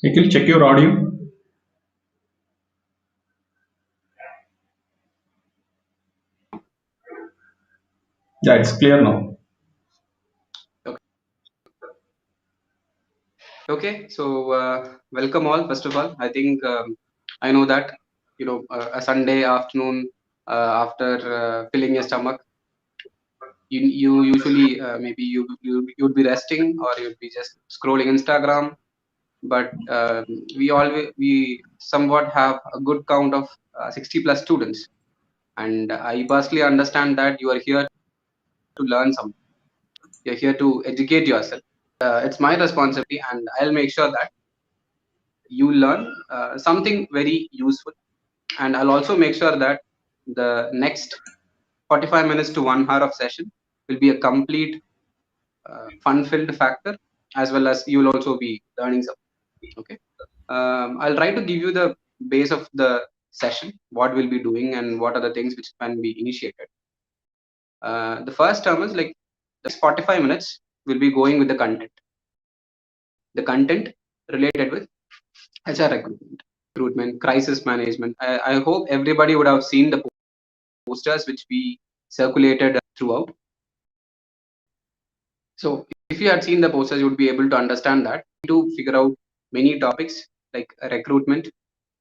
Nikhil, check your audio. Yeah, it's clear now. Okay, so welcome all. First of all, I think I know that a Sunday afternoon after filling your stomach, you usually maybe you'd be resting or you'd be just scrolling Instagram. But we somewhat have a good count of 60 plus students, and I personally understand that you are here to learn something. You're here to educate yourself. It's my responsibility, and I'll make sure that you learn something very useful, and I'll also make sure that the next 45 minutes to 1 hour of session will be a complete fun filled factor, as well as you'll also be learning something. Okay, I'll try to give you the base of the session, what we'll be doing and what are the things which can be initiated. The first term is like the 45 minutes will be going with the content related with HR recruitment, crisis management. I hope everybody would have seen the posters which we circulated throughout. So if you had seen the posters, you would be able to understand that to figure out many topics like recruitment,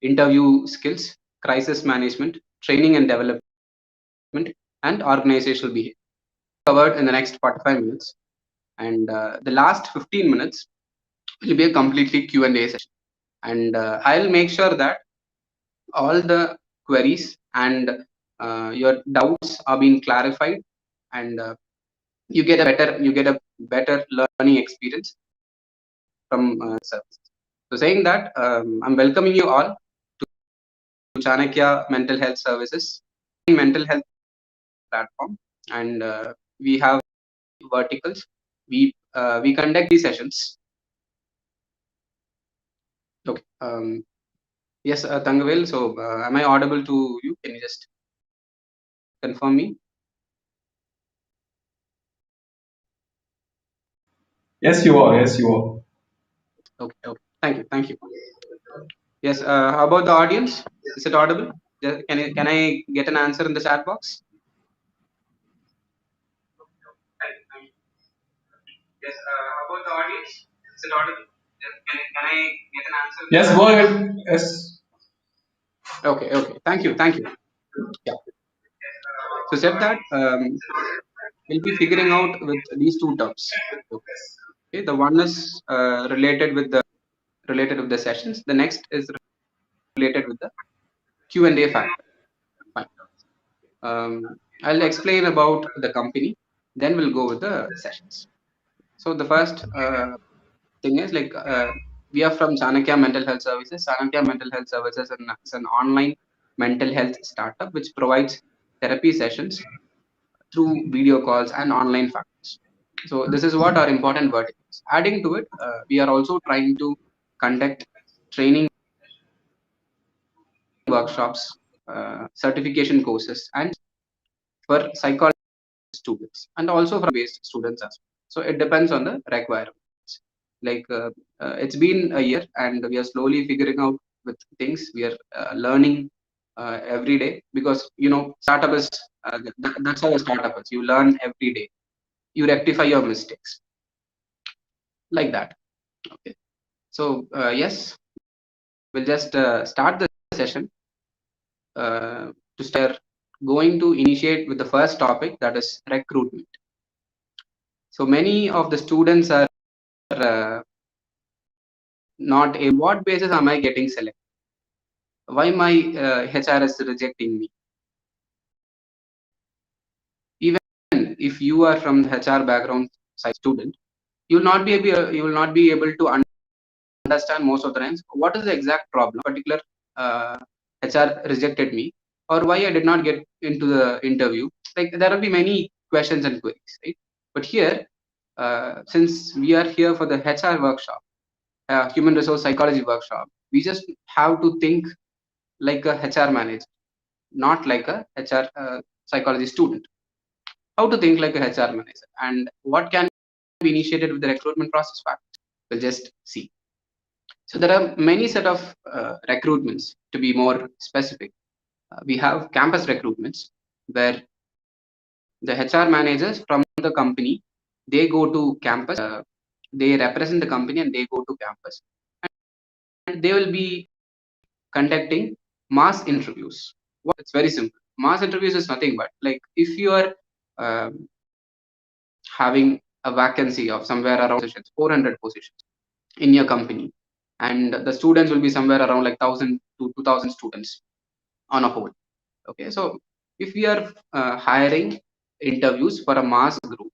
interview skills, crisis management, training and development, and organizational behavior covered in the next 45 minutes. And the last 15 minutes will be a completely Q&A session. And I'll make sure that all the queries and your doubts are being clarified, and you get a better learning experience from services. So saying that, I'm welcoming you all to Chanakya Mental Health Services, mental health platform, and we have verticals. We conduct these sessions. Okay. Yes, Tangavel. So am I audible to you? Can you just confirm me? Yes, you are. Yes, you are. Okay. Okay. Thank you. Yes. How about the audience? Is it audible? Can I get an answer in the chat box? Yes. How about the audience? Is it audible? Can I get an answer? Yes, go ahead. Yes. Okay. Okay. Thank you. Yeah. So said that we'll be figuring out with these two terms. Okay. The one is related with the sessions. The next is related with the Q&A factor. Fine. I'll explain about the company, then we'll go with the sessions. So the first thing is like we are from Chanakya Mental Health Services. Chanakya Mental Health Services is an online mental health startup which provides therapy sessions through video calls and online factors. So this is what our important vertical is. Adding to it, we are also trying to conduct training workshops, certification courses, and for psychology students and also for based students as well. So it depends on the requirements. Like it's been a year and we are slowly figuring out with things. We are learning every day, because startup is that's how a startup is. You learn every day. You rectify your mistakes like that. Okay. So yes, we'll just start the session. To start, going to initiate with the first topic, that is recruitment. So many of the students are not a what basis am I getting selected? Why my HR is rejecting me? Even if you are from the HR background side student, you will not be able to understand most of the times what is the exact problem. Particular HR rejected me, or why I did not get into the interview. Like there will be many questions and queries, right? But here, since we are here for the HR workshop, human resource psychology workshop, we just have to think like a HR manager, not like a HR psychology student. How to think like a HR manager and what can be initiated with the recruitment process factors. We'll just see. So there are many set of recruitments. To be more specific, we have campus recruitments where the HR managers from the company, they go to campus, they represent the company and they go to campus, and they will be conducting mass interviews. It's very simple. Mass interviews is nothing but like if you are um, having a vacancy of somewhere around positions, 400 positions in your company, and the students will be somewhere around like 1000 to 2000 students on a whole. Okay, so if we are hiring interviews for a mass group,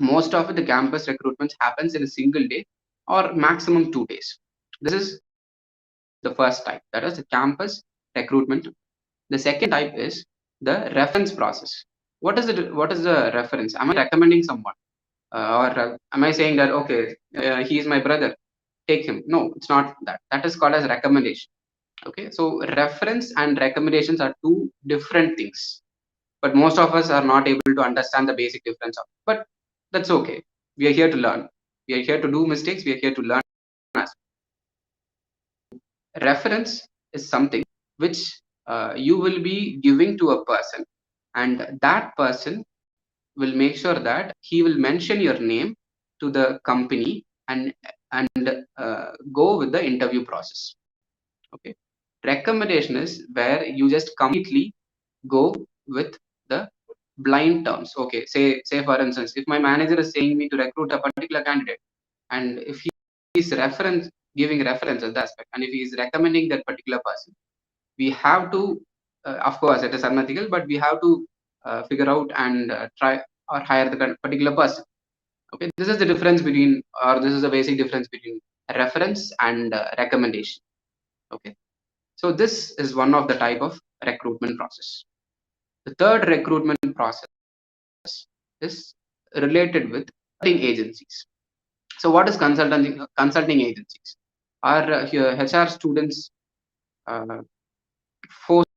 most of the campus recruitment happens in a single day or maximum 2 days. This is the first type, that is the campus recruitment. The second type is the reference process. What is the reference? Am I recommending someone, or am I saying that okay, he is my brother, take him? No, it's not that. That is called as recommendation. Okay, so reference and recommendations are two different things, but most of us are not able to understand the basic difference of it. But that's okay. We are here to learn. We are here to do mistakes. We are here to learn. Reference is something which you will be giving to a person, and that person will make sure that he will mention your name to the company and go with the interview process. Okay, recommendation is where you just completely go with the blind terms. Okay, say for instance, if my manager is saying me to recruit a particular candidate, and if he is giving reference at that aspect, and if he is recommending that particular person, we have to, of course it is unethical, but we have to figure out and try or hire the particular person. Okay, this is the difference between, or this is the basic difference between reference and recommendation. Okay, so this is one of the type of recruitment process. The third recruitment process is related with consulting agencies. So what is consulting agencies? Are here HR students uh, forced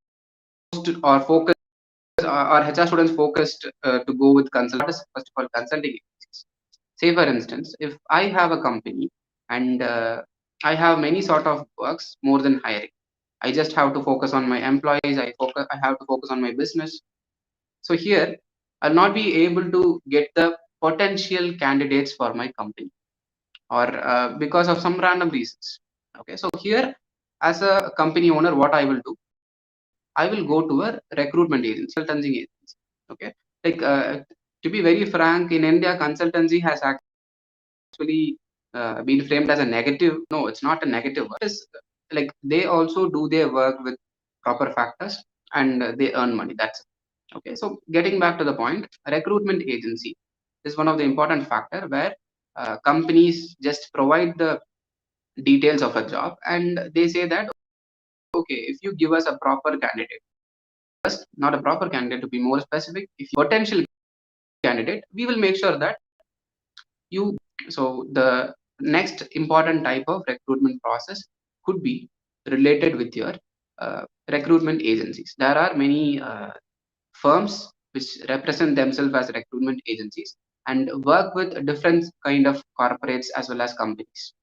or focused, or HR students focused to go with consult? What is first of all consulting agencies? Say for instance, if I have a company and I have many sort of works more than hiring. I just have to focus on my employees. I have to focus on my business. So here, I'll not be able to get the potential candidates for my company, or because of some random reasons. Okay, so here, as a company owner, what I will do, I will go to a recruitment agency, consulting agency. Okay, like to be very frank, in India, consultancy has actually been framed as a negative. No, it's not a negative. It is like they also do their work with proper factors, and they earn money. That's it. Okay, so getting back to the point, recruitment agency is one of the important factor where companies just provide the details of a job, and they say that okay, if you give us a proper candidate, just not a proper candidate, to be more specific, if you potential candidate, we will make sure that you. So the next important type of recruitment process could be related with your recruitment agencies. There are many firms which represent themselves as recruitment agencies and work with different kind of corporates as well as companies.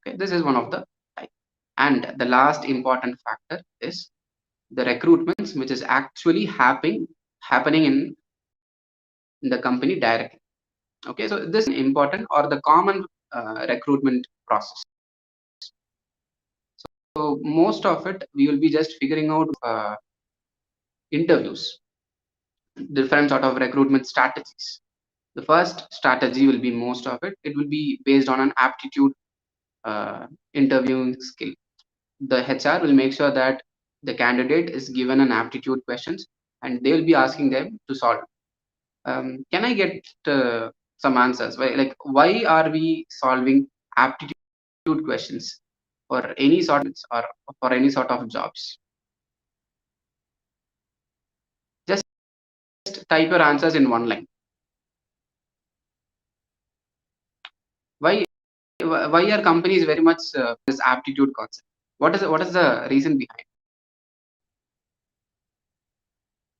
Okay, this is one of the type. And the last important factor is the recruitments which is actually happening in the company directly. Okay, so this is important or the common recruitment process. So most of it we will be just figuring out interviews, different sort of recruitment strategies. The first strategy will be most of it. It will be based on an aptitude interviewing skill. The HR will make sure that the candidate is given an aptitude questions, and they will be asking them to solve. Can I get some answers? Like why are we solving aptitude questions for any sort of, or for any sort of jobs? Just type your answers in one line. Why why are companies very much this aptitude concept? What is the reason behind?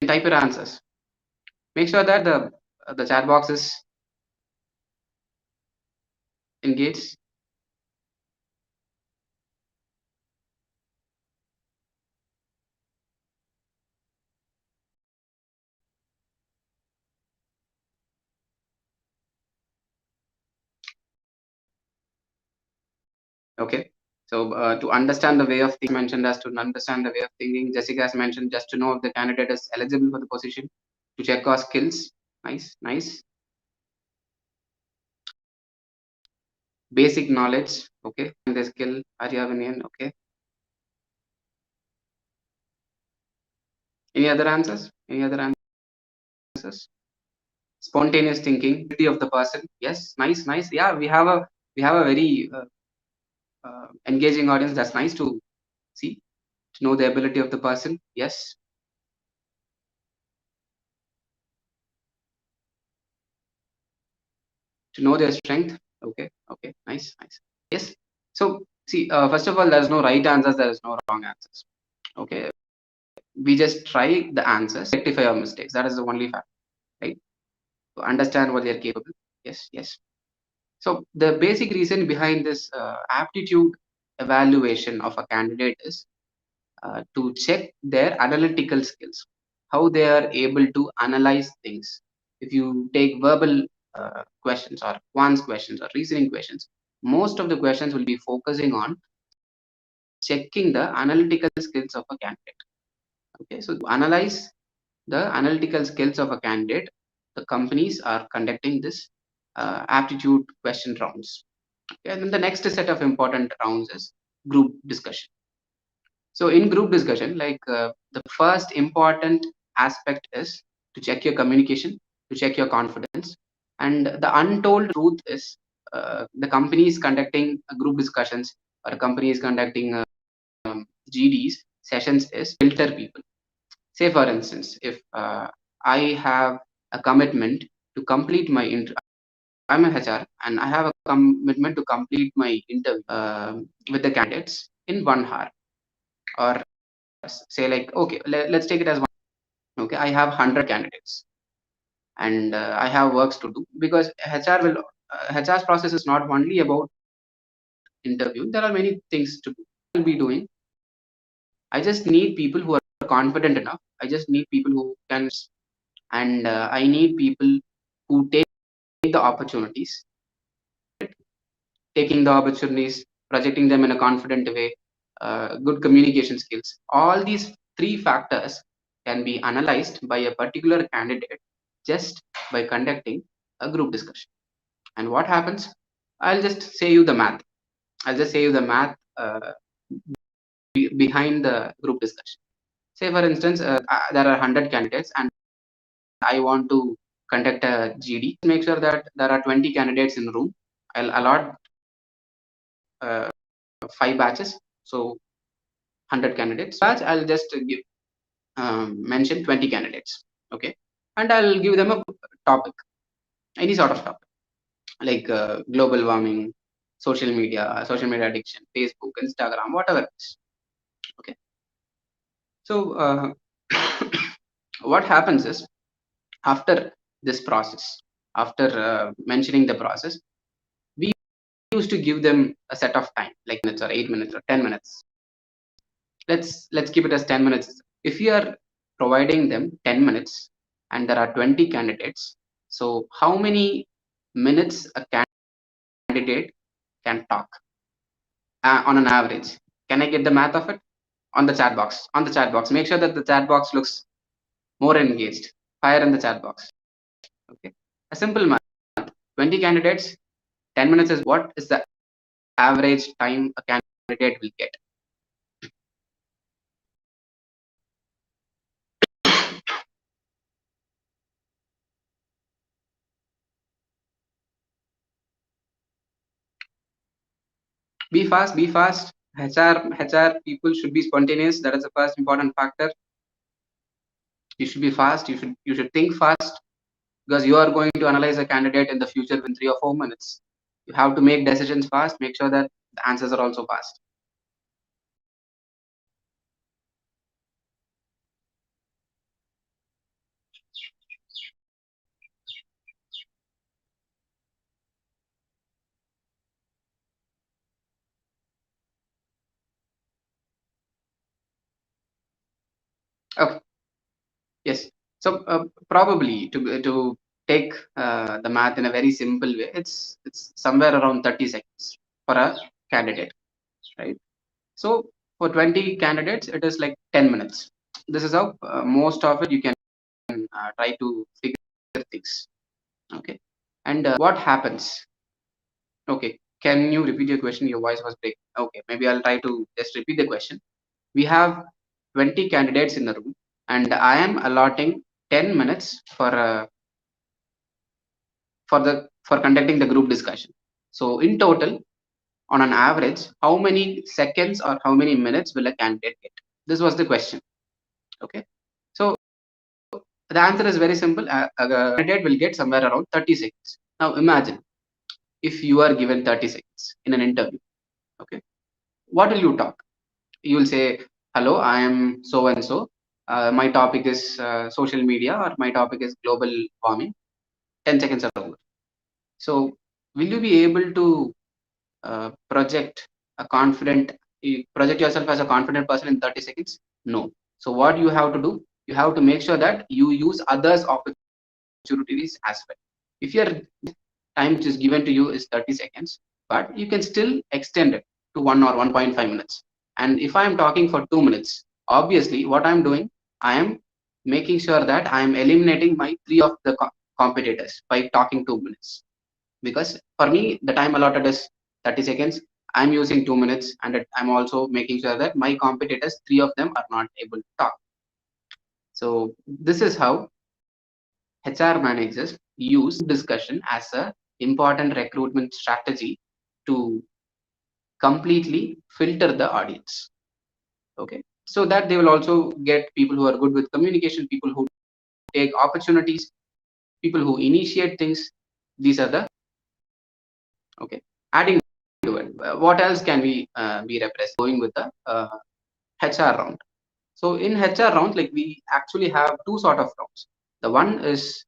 Type your answers. Make sure that the chat box is engaged. Okay. So to understand the way of thinking, mentioned as to understand the way of thinking, Jessica has mentioned just to know if the candidate is eligible for the position, to check our skills. Nice, nice. Basic knowledge. Okay. And the skill, Aryavanian. Okay. Any other answers? Any other answers? Spontaneous thinking, ability of the person. Yes, nice, nice. Yeah, we have a very engaging audience. That's nice to see, to know the ability of the person. Yes. To know their strength. Okay, okay, nice, nice. Yes. So see, first of all, there's no right answers, there is no wrong answers. Okay, we just try the answers, rectify our mistakes. That is the only fact, right? To understand what they're capable. Yes, yes. So the basic reason behind this aptitude evaluation of a candidate is to check their analytical skills, how they are able to analyze things. If you take verbal questions or quants questions or reasoning questions, most of the questions will be focusing on checking the analytical skills of a candidate. Okay, so to analyze the analytical skills of a candidate, the companies are conducting this aptitude question rounds. Okay, and then the next set of important rounds is group discussion. So in group discussion, like the first important aspect is to check your communication, to check your confidence. And the untold truth is the company is conducting group discussions, or a company is conducting GDs sessions is filter people. Say for instance, if I have a commitment to complete my I'm a HR and I have a commitment to complete my interview with the candidates in 1 hour, or say like, okay, let's take it as one. Okay, I have 100 candidates and I have works to do, because HR's process is not only about interview. There are many things to do. I'll be doing. I just need people who are confident enough. I just need people who can, and I need people who take the opportunities, taking the opportunities, projecting them in a confident way, good communication skills. All these three factors can be analyzed by a particular candidate just by conducting a group discussion. And what happens? I'll just say you the math. I'll just say you the math behind the group discussion. Say, for instance, there are 100 candidates and I want to conduct a GD. Make sure that there are 20 candidates in the room. I'll allot uh, 5 batches. So 100 candidates. Batch, I'll just give mention 20 candidates. Okay. And I'll give them a topic, any sort of topic, like global warming, social media addiction, Facebook, Instagram, whatever it is. Okay. So what happens is, after this process, after mentioning the process, we used to give them a set of time, like minutes or 8 minutes or 10 minutes. Let's keep it as 10 minutes. If you are providing them 10 minutes and there are 20 candidates, so how many minutes a candidate can talk on an average? Can I get the math of it? On the chat box, make sure that the chat box looks more engaged, fire in the chat box. Okay, a simple math. 20 candidates, 10 minutes is what is the average time a candidate will get. Be fast, be fast. HR people should be spontaneous. That is the first important factor. You should be fast. You should think fast, because you are going to analyze a candidate in the future within 3 or 4 minutes. You have to make decisions fast. Make sure that the answers are also fast. Okay. Yes. So probably to take the math in a very simple way, it's somewhere around 30 seconds for a candidate. right? So for 20 candidates, it is like 10 minutes. This is how most of it you can try to figure things. Okay. And what happens? Okay. Can you repeat your question? Your voice was breaking. Okay. Maybe I'll try to just repeat the question. We have 20 candidates in the room, and I am allotting 10 minutes for conducting the group discussion. So in total, on an average, how many seconds or how many minutes will a candidate get? This was the question. Okay. So the answer is very simple. A candidate will get somewhere around 30 seconds. Now imagine if you are given 30 seconds in an interview. Okay. What will you talk? You will say, hello, I am so and so. My topic is social media, or my topic is global warming. 10 seconds are over. So will you be able to project project yourself as a confident person in 30 seconds? No. So what you have to do, you have to make sure that you use others opportunities as well. If your time which is given to you is 30 seconds, but you can still extend it to 1 or 1.5 minutes. And if I am talking for 2 minutes, obviously what I'm doing, I am making sure that I am eliminating my three of the competitors by talking 2 minutes. Because for me, the time allotted is 30 seconds. I'm using 2 minutes, and I'm also making sure that my competitors, three of them, are not able to talk. So this is how HR managers use discussion as a important recruitment strategy to completely filter the audience. Okay, so that they will also get people who are good with communication, people who take opportunities, people who initiate things. These are the okay. Adding to it, what else can we be repressed? Going with the HR round. So in HR round, like we actually have two sort of rounds. The one is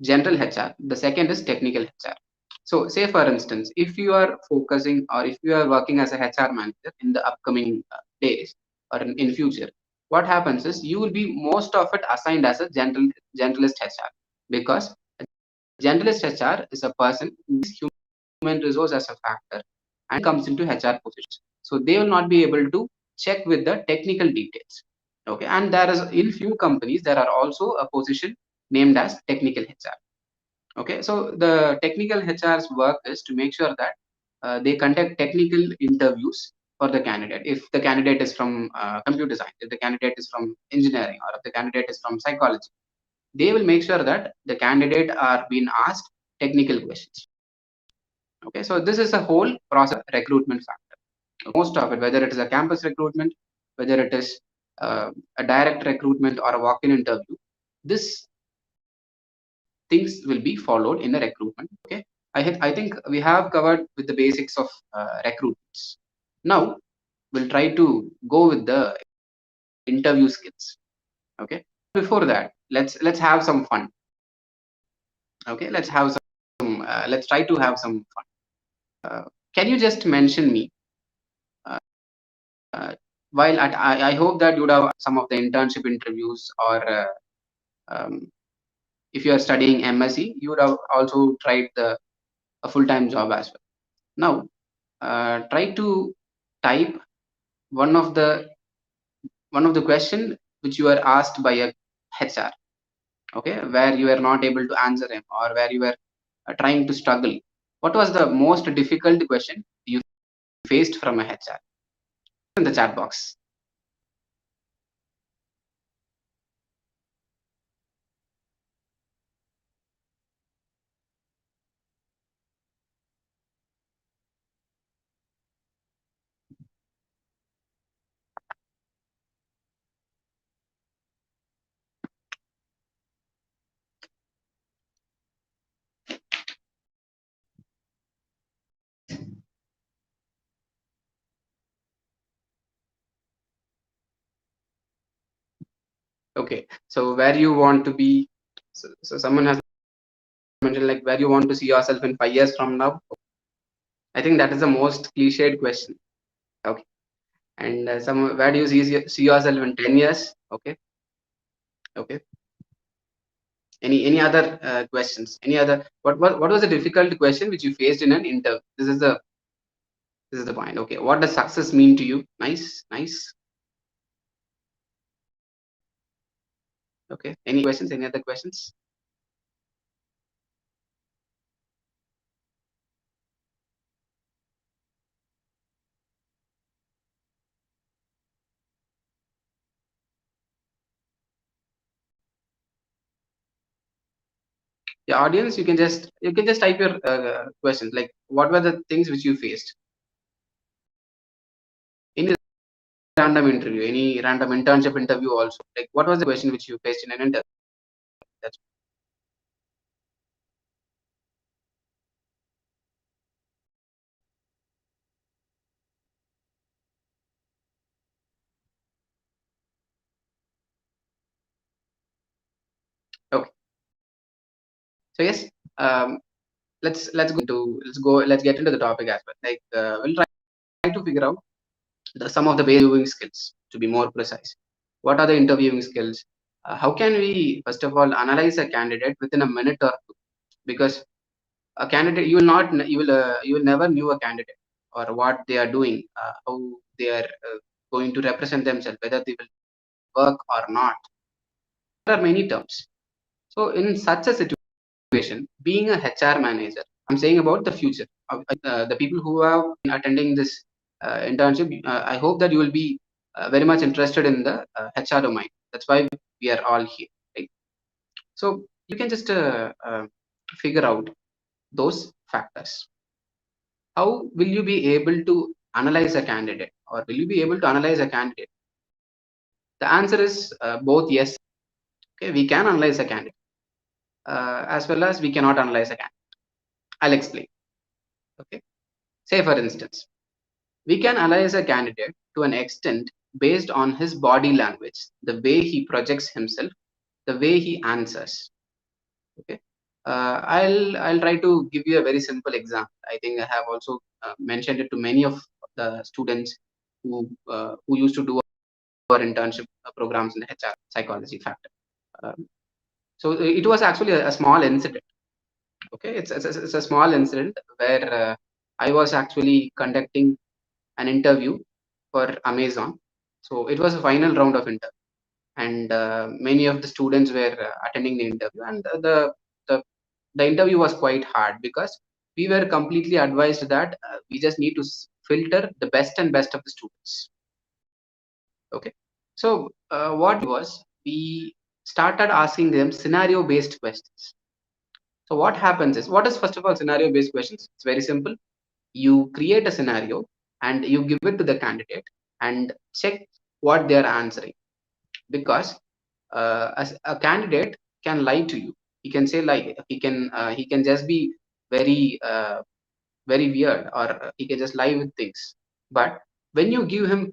general HR. The second is technical HR. So say for instance, if you are focusing or if you are working as a HR manager in the upcoming days or in future, what happens is you will be most of it assigned as a generalist HR, because a generalist HR is a person who is human resource as a factor and comes into HR positions. So they will not be able to check with the technical details. Okay, and there is in few companies there are also a position named as technical HR. Okay, so the technical HR's work is to make sure that they conduct technical interviews for the candidate. If the candidate is from computer science, if the candidate is from engineering, or if the candidate is from psychology, they will make sure that the candidate are being asked technical questions. Okay, so this is a whole process recruitment factor. Most of it, whether it is a campus recruitment, whether it is a direct recruitment or a walk-in interview, this things will be followed in the recruitment. Okay, I think we have covered with the basics of recruitments. Now we'll try to go with the interview skills. Okay, before that, let's have some fun. Okay, let's try to have some fun. Can you just mention me uh, while I hope that you would have some of the internship interviews, or um, if you are studying MSc, you would have also tried a full-time job as well. Now try to type one of the question which you were asked by a HR. Okay, where you were not able to answer him, or where you were trying to struggle. What was the most difficult question you faced from a HR? In the chat box. Okay, so where you want to be, so someone has mentioned like where you want to see yourself in 5 years from now. I think that is the most cliched question. Okay, and some where do you see yourself in 10 years? Okay, okay. Any other questions? Any other, what was a difficult question which you faced in an interview? This is the This is the point. Okay, what does success mean to you? Nice, nice. Okay, any questions? Any other questions? The audience, you can just type your questions, like what were the things which you faced in a random interview, any random internship interview also. Like what was the question which you faced in an interview? That's okay. So yes, um, let's get into the topic as well. Like we'll try to figure out some of the basic interviewing skills, to be more precise. What are the interviewing skills? How can we first of all analyze a candidate within a minute or two? Because a candidate, you will never knew a candidate or what they are doing, how they are going to represent themselves, whether they will work or not. There are many terms. So in such a situation, being a HR manager, I'm saying about the future. The people who have been attending this internship, I hope that you will be very much interested in the HR domain. That's why we are all here. Right? So you can just figure out those factors. How will you be able to analyze a candidate, or will you be able to analyze a candidate? The answer is both yes. Okay, we can analyze a candidate as well as we cannot analyze a candidate. I'll explain. Okay. Say for instance, we can analyze a candidate to an extent based on his body language, the way he projects himself, the way he answers. Okay. I'll try to give you a very simple example. I think I have also mentioned it to many of the students who used to do our internship programs in the HR psychology factor. Um, so it was actually a small incident. Okay, it's a small incident where I was actually conducting an interview for Amazon. So it was a final round of interview, and many of the students were attending the interview, and the the interview was quite hard because we were completely advised that we just need to filter the best and best of the students. Okay, so what was we started asking them scenario based questions. So what happens is, what is first of all scenario based questions? It's very simple. You create a scenario and you give it to the candidate and check what they are answering, because as a candidate can lie to you. He can say, like, he can just be very very weird, or he can just lie with things. But when you give him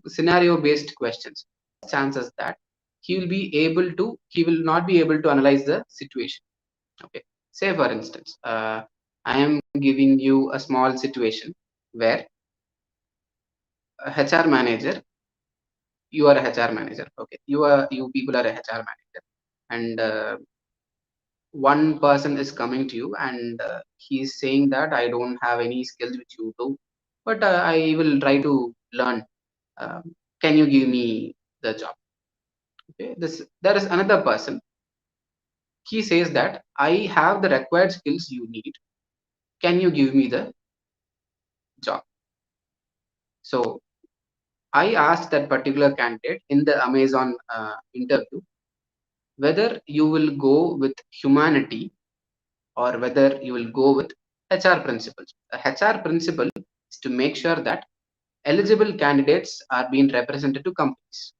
scenario based questions, chances that he will not be able to analyze the situation. Okay, say for instance, I am giving you a small situation where a HR manager, you are a HR manager. Okay, you people are a HR manager, and one person is coming to you, and he's saying that I don't have any skills which you do, but I will try to learn. Can you give me the job? Okay, this there is another person. He says that I have the required skills you need. Can you give me the job? So I asked that particular candidate in the Amazon interview whether you will go with humanity or whether you will go with HR principles. A HR principle is to make sure that eligible candidates are being represented to companies,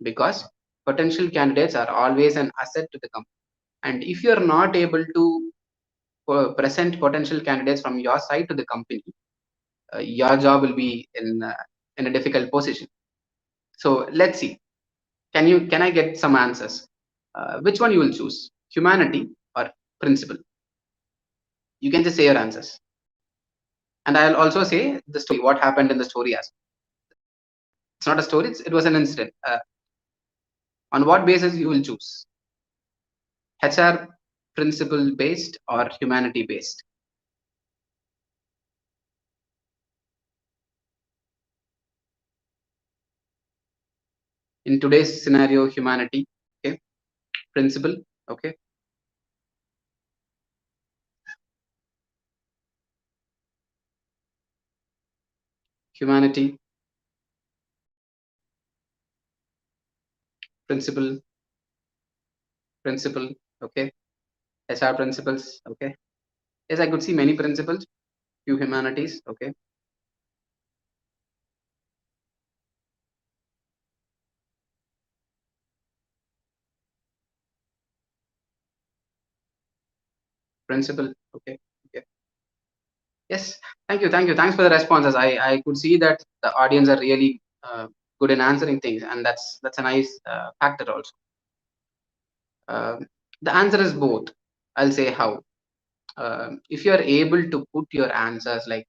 because potential candidates are always an asset to the company. And if you are not able to present potential candidates from your side to the company, your job will be in a difficult position. So let's see. Can I get some answers? Which one you will choose? Humanity or principle? You can just say your answers. And I'll also say the story, what happened in the story as well. It's not a story, it was an incident. On what basis you will choose? HR principle based or humanity based? in today's scenario, humanity, okay, principle, okay, humanity, principle, principle, okay, HR principles, okay. Yes, I could see many principles, few humanities, okay, principle, okay, okay. Yes, thank you. Thanks for the responses. I could see that the audience are really good in answering things, and that's a nice factor also. The answer is both. I'll say how. If you are able to put your answers like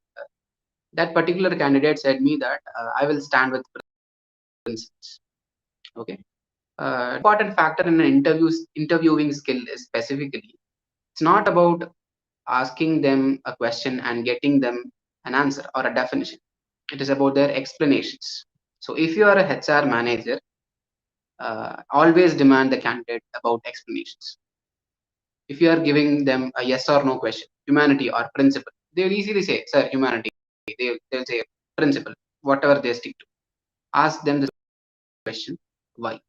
that particular candidate said me that I will stand with principles. Okay. Important factor in an interviewing skill is specifically it's not about asking them a question and getting them an answer or a definition. It is about their explanations. So if you are a HR manager, always demand the candidate about explanations. If you are giving them a yes or no question, humanity or principle, they will easily say, sir, humanity. They'll say principle, whatever they stick to. Ask them the question, why?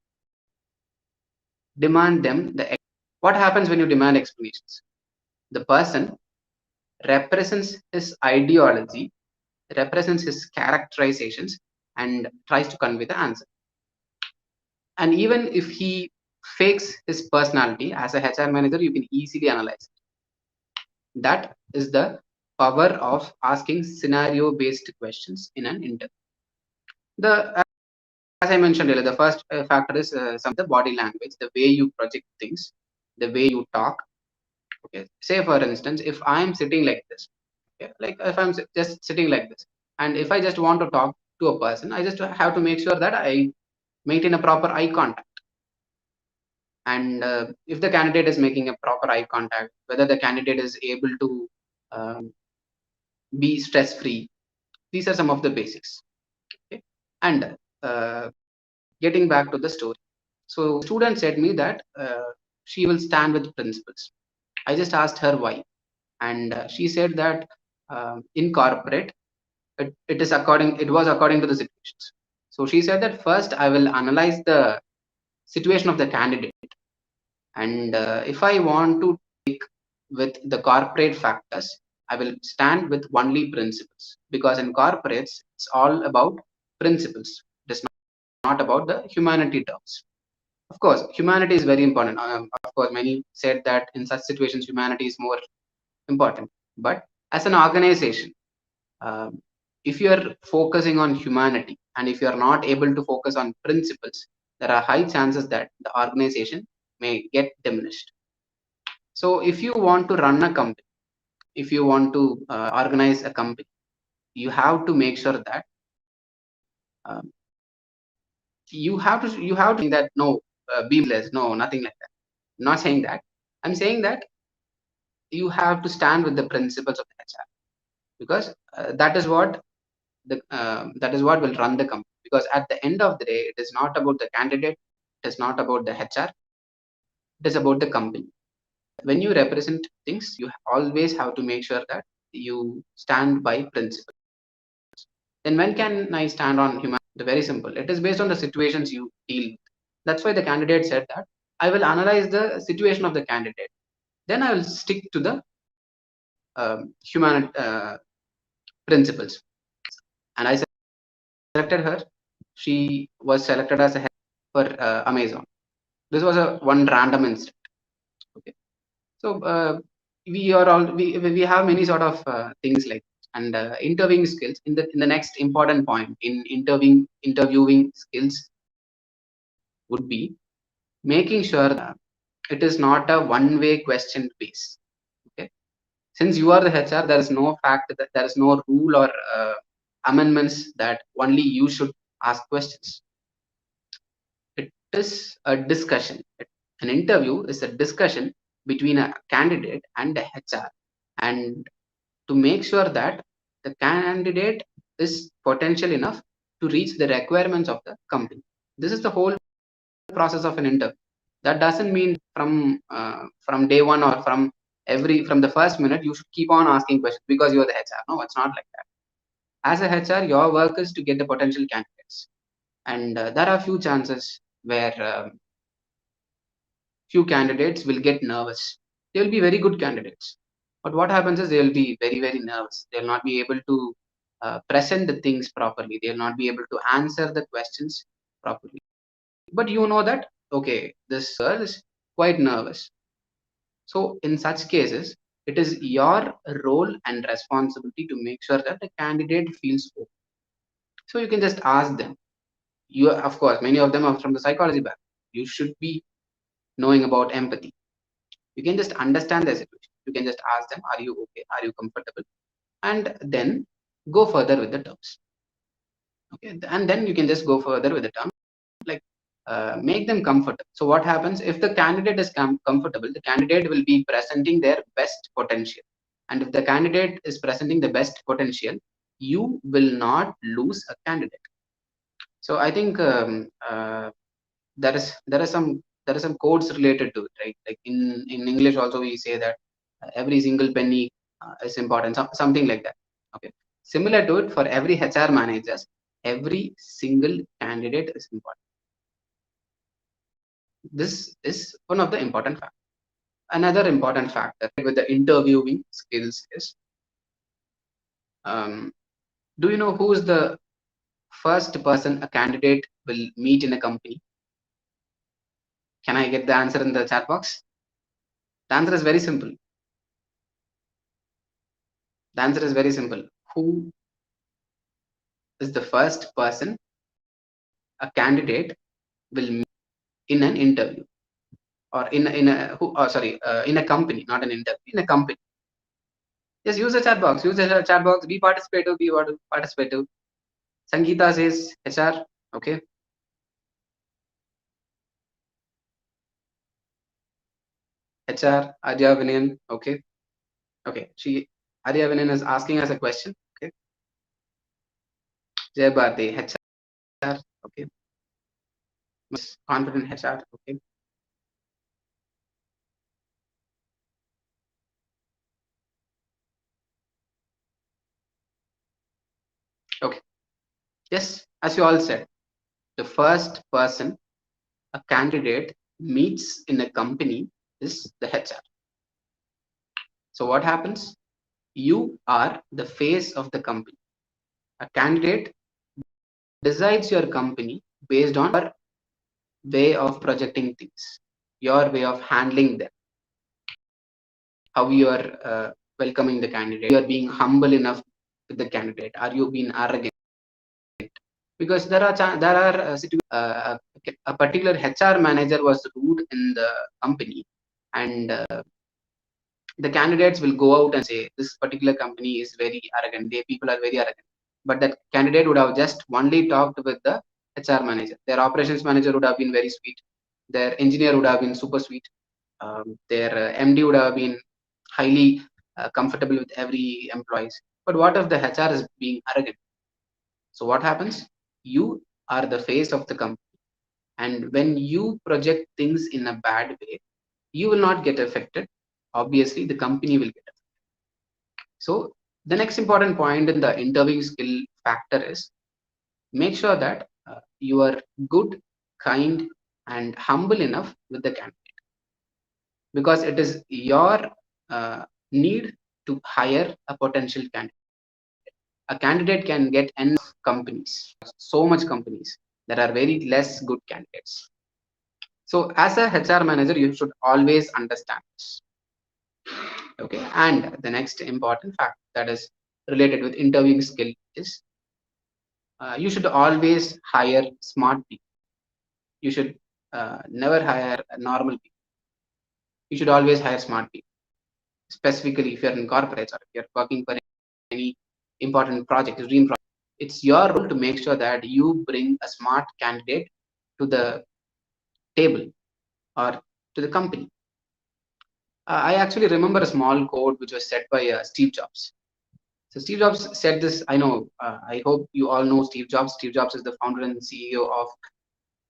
Demand them what happens when you demand explanations? The person represents his ideology, represents his characterizations, and tries to convey the answer. And even if he fakes his personality as a HR manager, you can easily analyze it. That is the power of asking scenario based questions in an interview. The as I mentioned earlier, the first factor is some of the body language, the way you project things, the way you talk. Okay, say for instance, if I am sitting like this, okay, like if I'm just sitting like this, and if I just want to talk to a person, I just have to make sure that I maintain a proper eye contact. And if the candidate is making a proper eye contact, whether the candidate is able to um, be stress free, these are some of the basics. Okay? And uh, getting back to the story, so student said me that she will stand with principles. I just asked her why, and she said that in corporate it was according to the situations. So she said that first I will analyze the situation of the candidate, and if I want to take with the corporate factors, I will stand with only principles, because in corporates it's all about principles. It is not about the humanity terms. Of course humanity is very important. Of course many said that in such situations humanity is more important, but as an organization, um, if you are focusing on humanity and if you are not able to focus on principles, there are high chances that the organization may get diminished. So if you want to run a company, if you want to organize a company, you have to make sure that um, you have to think that no, be less, no, nothing like that. I'm not saying that. I'm saying that you have to stand with the principles of the HR, because that is what will run the company. Because at the end of the day, it is not about the candidate, it is not about the HR, it is about the company. When you represent things, you always have to make sure that you stand by principle. Then when can I stand on humanity? Very simple. It is based on the situations you deal with. That's why the candidate said that I will analyze the situation of the candidate. Then I will stick to the human principles. And I selected her. She was selected as a head for Amazon. This was a one random incident. Okay. So we have many sort of things like, and interviewing skills in the next important point in interviewing skills would be making sure that it is not a one-way question base. Okay, since you are the HR, there is no fact that there is no rule or amendments that only you should ask questions. It is a discussion. An interview is a discussion between a candidate and a HR, and to make sure that the candidate is potential enough to reach the requirements of the company. This is the whole process of an interview. That doesn't mean from day one or from the first minute you should keep on asking questions because you're the HR. No, it's not like that. As a HR, your work is to get the potential candidates, and there are few chances where few candidates will get nervous. They will be very good candidates, but what happens is they will be very very nervous. They will not be able to present the things properly. They will not be able to answer the questions properly. But you know that okay, this girl is quite nervous. So in such cases, it is your role and responsibility to make sure that the candidate feels okay. So you can just ask them. You, of course, many of them are from the psychology background. You should be knowing about empathy. You can just understand the situation. You can just ask them, are you okay? Are you comfortable? And then go further with the terms. Okay. And then you can just go further with the terms, like make them comfortable. So what happens if the candidate is comfortable, the candidate will be presenting their best potential. And if the candidate is presenting the best potential, you will not lose a candidate. So I think there are some codes related to it, right? Like in English also we say that every single penny is important, something like that. Okay, similar to it for every HR managers, every single candidate is important. This is one of the important factors. Another important factor with the interviewing skills is, do you know who is the first person a candidate will meet in a company? Can I get the answer in the chat box? The answer is very simple. The answer is very simple. Who is the first person a candidate will meet in an interview or in a company, not an interview, in a company? Just use the chat box. Use the chat box. Be participative. Be participative. Sangeeta says HR. Okay. HR Arya Vinayan. Okay. Okay. Arya Vinayan is asking us a question. Okay. Jay Bharti HR. Okay. Confident HR. Okay. Okay. Yes, as you all said, the first person a candidate meets in a company is the HR. So what happens? You are the face of the company. A candidate decides your company based on your way of projecting things, your way of handling them, how you are welcoming the candidate, you are being humble enough with the candidate, are you being arrogant? Because there are a particular HR manager was rude in the company, and the candidates will go out and say this particular company is very arrogant. They people are very arrogant. But that candidate would have just only talked with the HR manager. Their operations manager would have been very sweet. Their engineer would have been super sweet. Their MD would have been highly comfortable with every employees. But what if the HR is being arrogant? So what happens? You are the face of the company, and when you project things in a bad way, you will not get affected. Obviously, the company will get affected. So the next important point in the interviewing skill factor is make sure that you are good, kind, and humble enough with the candidate, because it is your need to hire a potential candidate. A candidate can get n companies, so much companies. There are very less good candidates. So as a HR manager, you should always understand this. Okay. And the next important fact that is related with interviewing skill is you should always hire smart people. You should never hire normal people. You should always hire smart people. Specifically, if you're in corporates or if you're working for any important project, dream project, it's your role to make sure that you bring a smart candidate to the table or to the company. I actually remember a small quote which was said by Steve Jobs. So Steve Jobs said this. I know. I hope you all know Steve Jobs. Steve Jobs is the founder and CEO of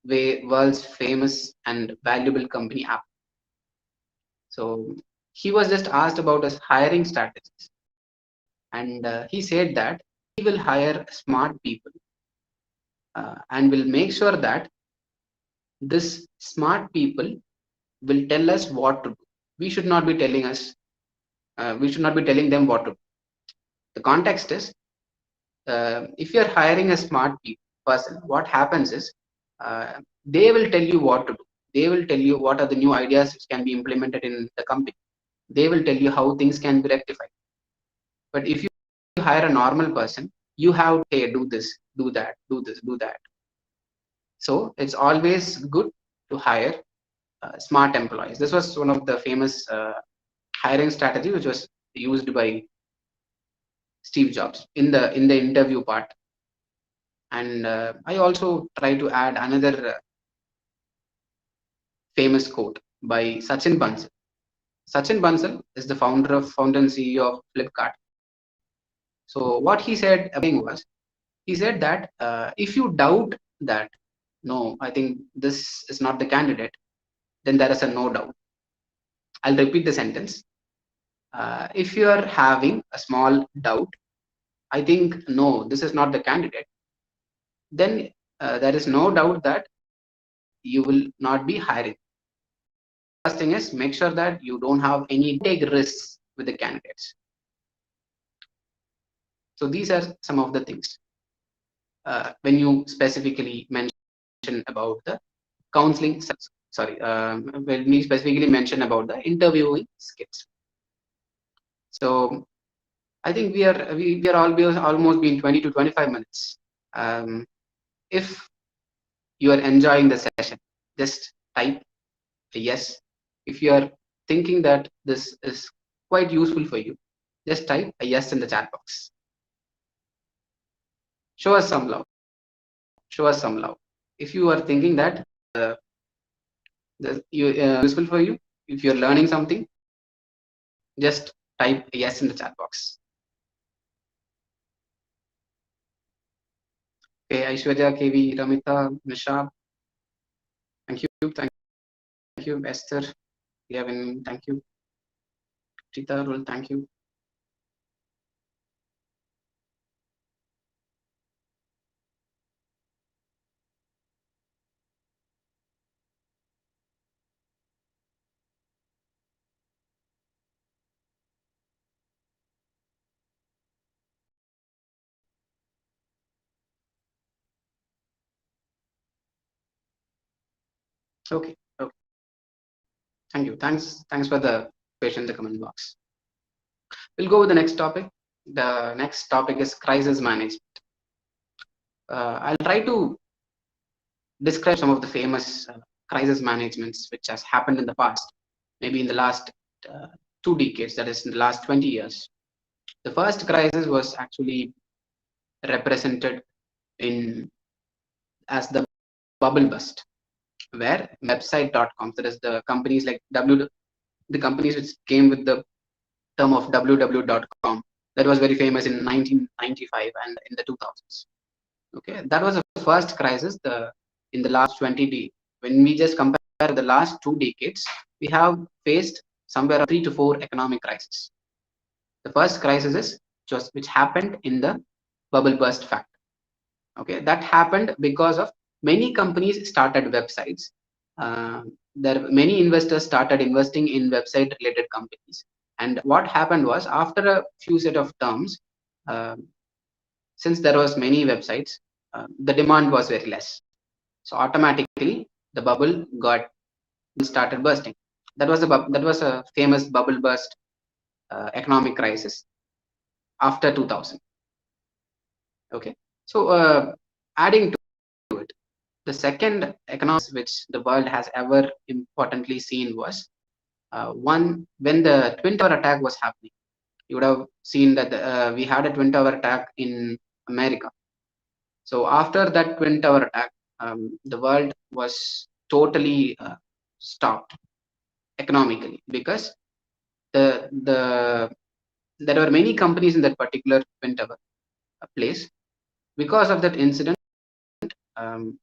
world's famous and valuable company Apple. So he was just asked about his hiring strategies, and he said that he will hire smart people and will make sure that this smart people will tell us what to do. We should not be telling us. We should not be telling them what to do. The context is, if you are hiring a smart person, what happens is they will tell you what to do. They will tell you what are the new ideas which can be implemented in the company. They will tell you how things can be rectified. But if you hire a normal person, you have to say, do this, do that, do this, do that. So it's always good to hire smart employees. This was one of the famous hiring strategy which was used by Steve Jobs in the interview part. And I also try to add another famous quote by Sachin Bansal. Sachin Bansal is the founder and CEO of Flipkart. So what he said was, he said that if you doubt that, no, I think this is not the candidate, then there is a no doubt. I'll repeat the sentence. If you are having a small doubt, I think, no, this is not the candidate, then there is no doubt that you will not be hiring. First thing is, make sure that you don't have any take risks with the candidates. So these are some of the things when you specifically mention about the counseling. Sorry, when we specifically mention about the interviewing skills. So I think we are almost been 20 to 25 minutes. If you are enjoying the session, just type a yes. If you are thinking that this is quite useful for you, just type a yes in the chat box. Show us some love. Show us some love. If you are thinking that useful for you, if you're learning something, just type a yes in the chat box. Okay, Aishwarya, KV, Ramita, Nisha, thank you, Esther, Gavin, thank you, Chita, Rul, thank you. Okay, okay, thank you. Thanks for the question in the comment box. We'll go with the next topic. The next topic is crisis management. I'll try to describe some of the famous crisis managements which has happened in the past, maybe in the last 2 decades, that is in the last 20 years. The first crisis was actually represented in as the bubble bust, where website.com, that is the companies like the companies which came with the term of www.com, that was very famous in 1995 and in the 2000s. Okay, that was the first crisis. In the last 20 when we just compare the last 2 decades, we have faced somewhere 3 to 4 economic crises. The first crisis is which happened in the bubble burst factor. Okay, that happened because of many companies started websites. There many investors started investing in website related companies, and what happened was, after a few set of terms, since there was many websites, the demand was very less, so automatically the bubble started bursting. That was a famous bubble burst economic crisis after 2000. Okay, so adding to it, the second economic which the world has ever importantly seen was one when the Twin Tower attack was happening. You would have seen that we had a Twin Tower attack in America. So after that Twin Tower attack, the world was totally stopped economically, because there were many companies in that particular Twin Tower place. Because of that incident,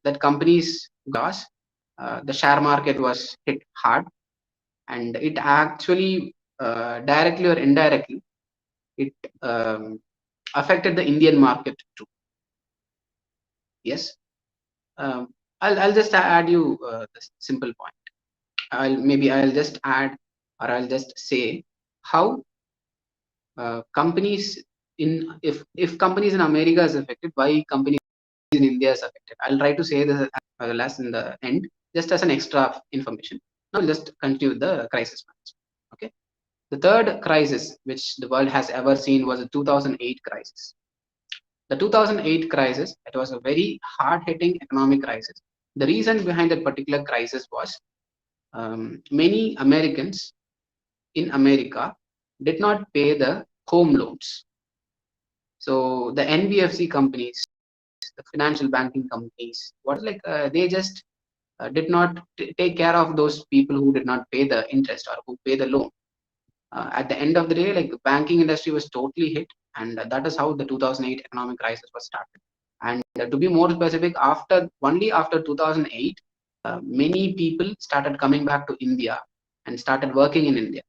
that companies lost. The share market was hit hard, and it actually directly or indirectly it affected the Indian market too. Yes, um, I'll just add you this simple point. I'll just add, or I'll just say how companies in, if companies in America is affected, why companies in India is affected. I'll try to say this last in the end, just as an extra information. Now I'll just continue with the crisis management. Okay. The third crisis which the world has ever seen was the 2008 crisis. The 2008 crisis, it was a very hard-hitting economic crisis. The reason behind that particular crisis was many Americans in America did not pay the home loans. So the NBFC companies, the financial banking companies, what like they just did not take care of those people who did not pay the interest or who pay the loan. At the end of the day, like the banking industry was totally hit, and that is how the 2008 economic crisis was started. And to be more specific, only after 2008, many people started coming back to India and started working in India.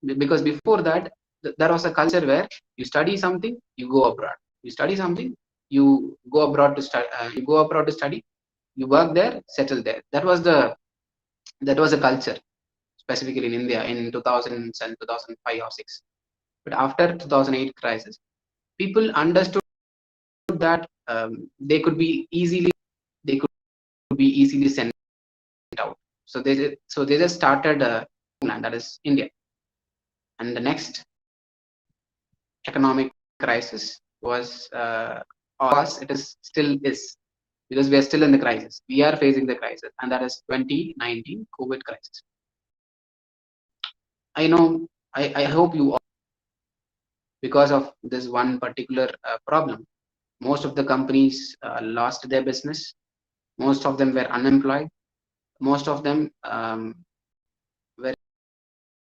Because before that, there was a culture where you study something, you go abroad. You study something, you go abroad to study. You go abroad to study, you work there, settle there. That was a culture specifically in India in 2000s and 2005 or 6. But after 2008 crisis, people understood that they could be easily sent out. So they just started a homeland, that is India. And the next economic crisis was, it is still is, because we are still in the crisis. We are facing the crisis, and that is 2019 COVID crisis. I know, I hope you all, because of this one particular problem, most of the companies lost their business. Most of them were unemployed. Most of them were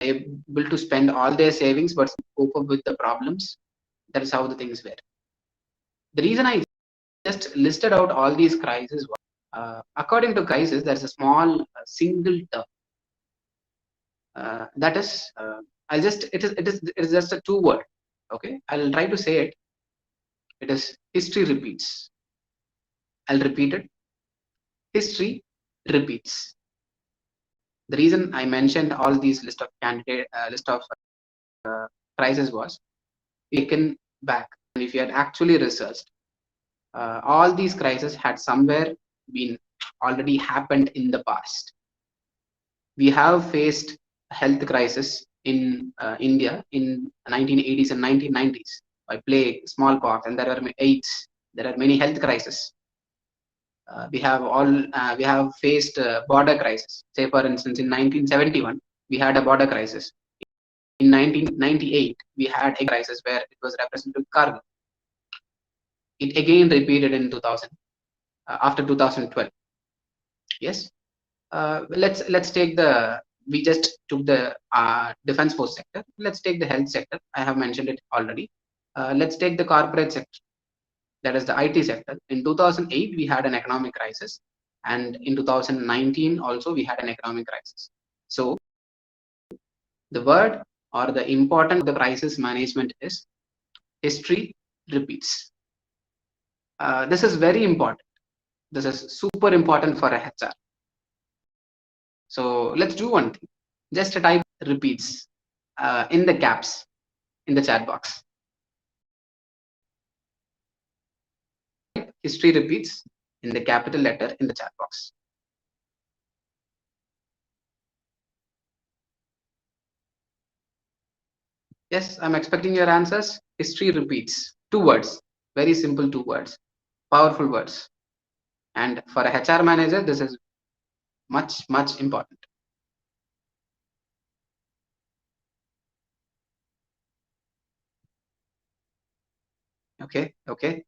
able to spend all their savings but cope up with the problems. That is how the things were. The reason I just listed out all these crises was, according to crisis, there's a small single term. That is, it is just a 2 word. Okay, I'll try to say it. It is history repeats. I'll repeat it. History repeats. The reason I mentioned all these list of crises was taken back, and if you had actually researched, all these crises had somewhere been already happened in the past. We have faced a health crisis in India in 1980s and 1990s by plague, smallpox, and there are AIDS. There are many health crises. We have faced border crisis. Say, for instance, in 1971, we had a border crisis. In 1998, we had a crisis where it was represented Kargil. It again repeated in 2000, after 2012. Yes. Let's take we just took the defense force sector. Let's take the health sector. I have mentioned it already. Let's take the corporate sector. That is the IT sector. In 2008, we had an economic crisis, and in 2019 also we had an economic crisis. So the word or the important of the crisis management is history repeats. This is very important. This is super important for a HR. So let's do one thing. Just type repeats in the caps in the chat box. History repeats in the capital letter in the chat box. Yes, I'm expecting your answers. History repeats. 2 words. Very simple 2 words. Powerful words. And for a HR manager, this is much, much important. Okay, okay.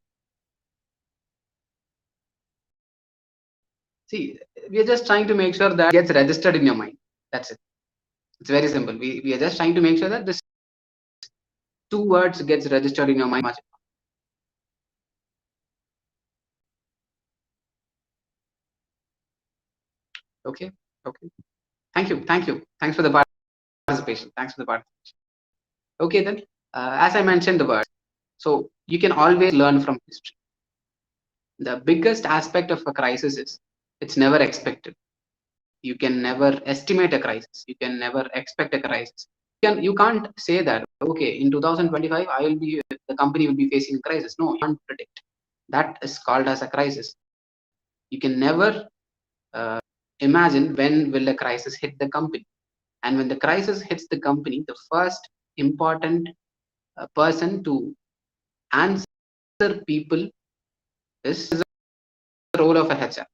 See, we are just trying to make sure that it gets registered in your mind. That's it. It's very simple. We are just trying to make sure that this 2 words gets registered in your mind. Okay. Okay. Thanks for the participation. Thanks for the participation. Okay, then, as I mentioned the word, so you can always learn from history. The biggest aspect of a crisis is it's never expected. You can never estimate a crisis. You can never expect a crisis. You can't say that, okay, in 2025 the company will be facing a crisis. No, you can't predict. That is called as a crisis. You can never imagine when will a crisis hit the company. And when the crisis hits the company, the first important person to answer people is the role of a HR.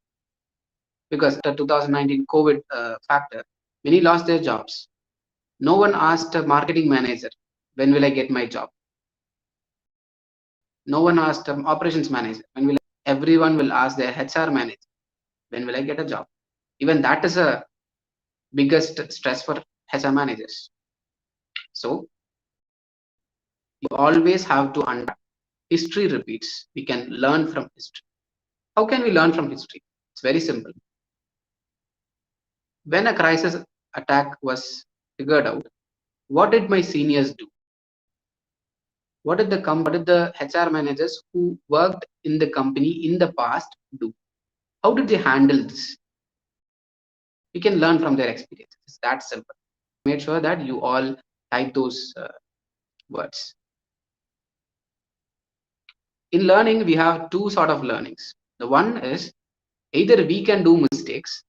Because the 2019 COVID factor, many lost their jobs. No one asked a marketing manager, when will I get my job? No one asked an operations manager, when will everyone will ask their HR manager, when will I get a job? Even that is a biggest stress for HR managers. So you always have to understand history repeats. We can learn from history. How can we learn from history? It's very simple. When a crisis attack was figured out, what did my seniors do? What did the HR managers who worked in the company in the past do? How did they handle this? You can learn from their experiences. It's that simple. Make sure that you all type those words. In learning, we have two sort of learnings. The one is either we can do mistakes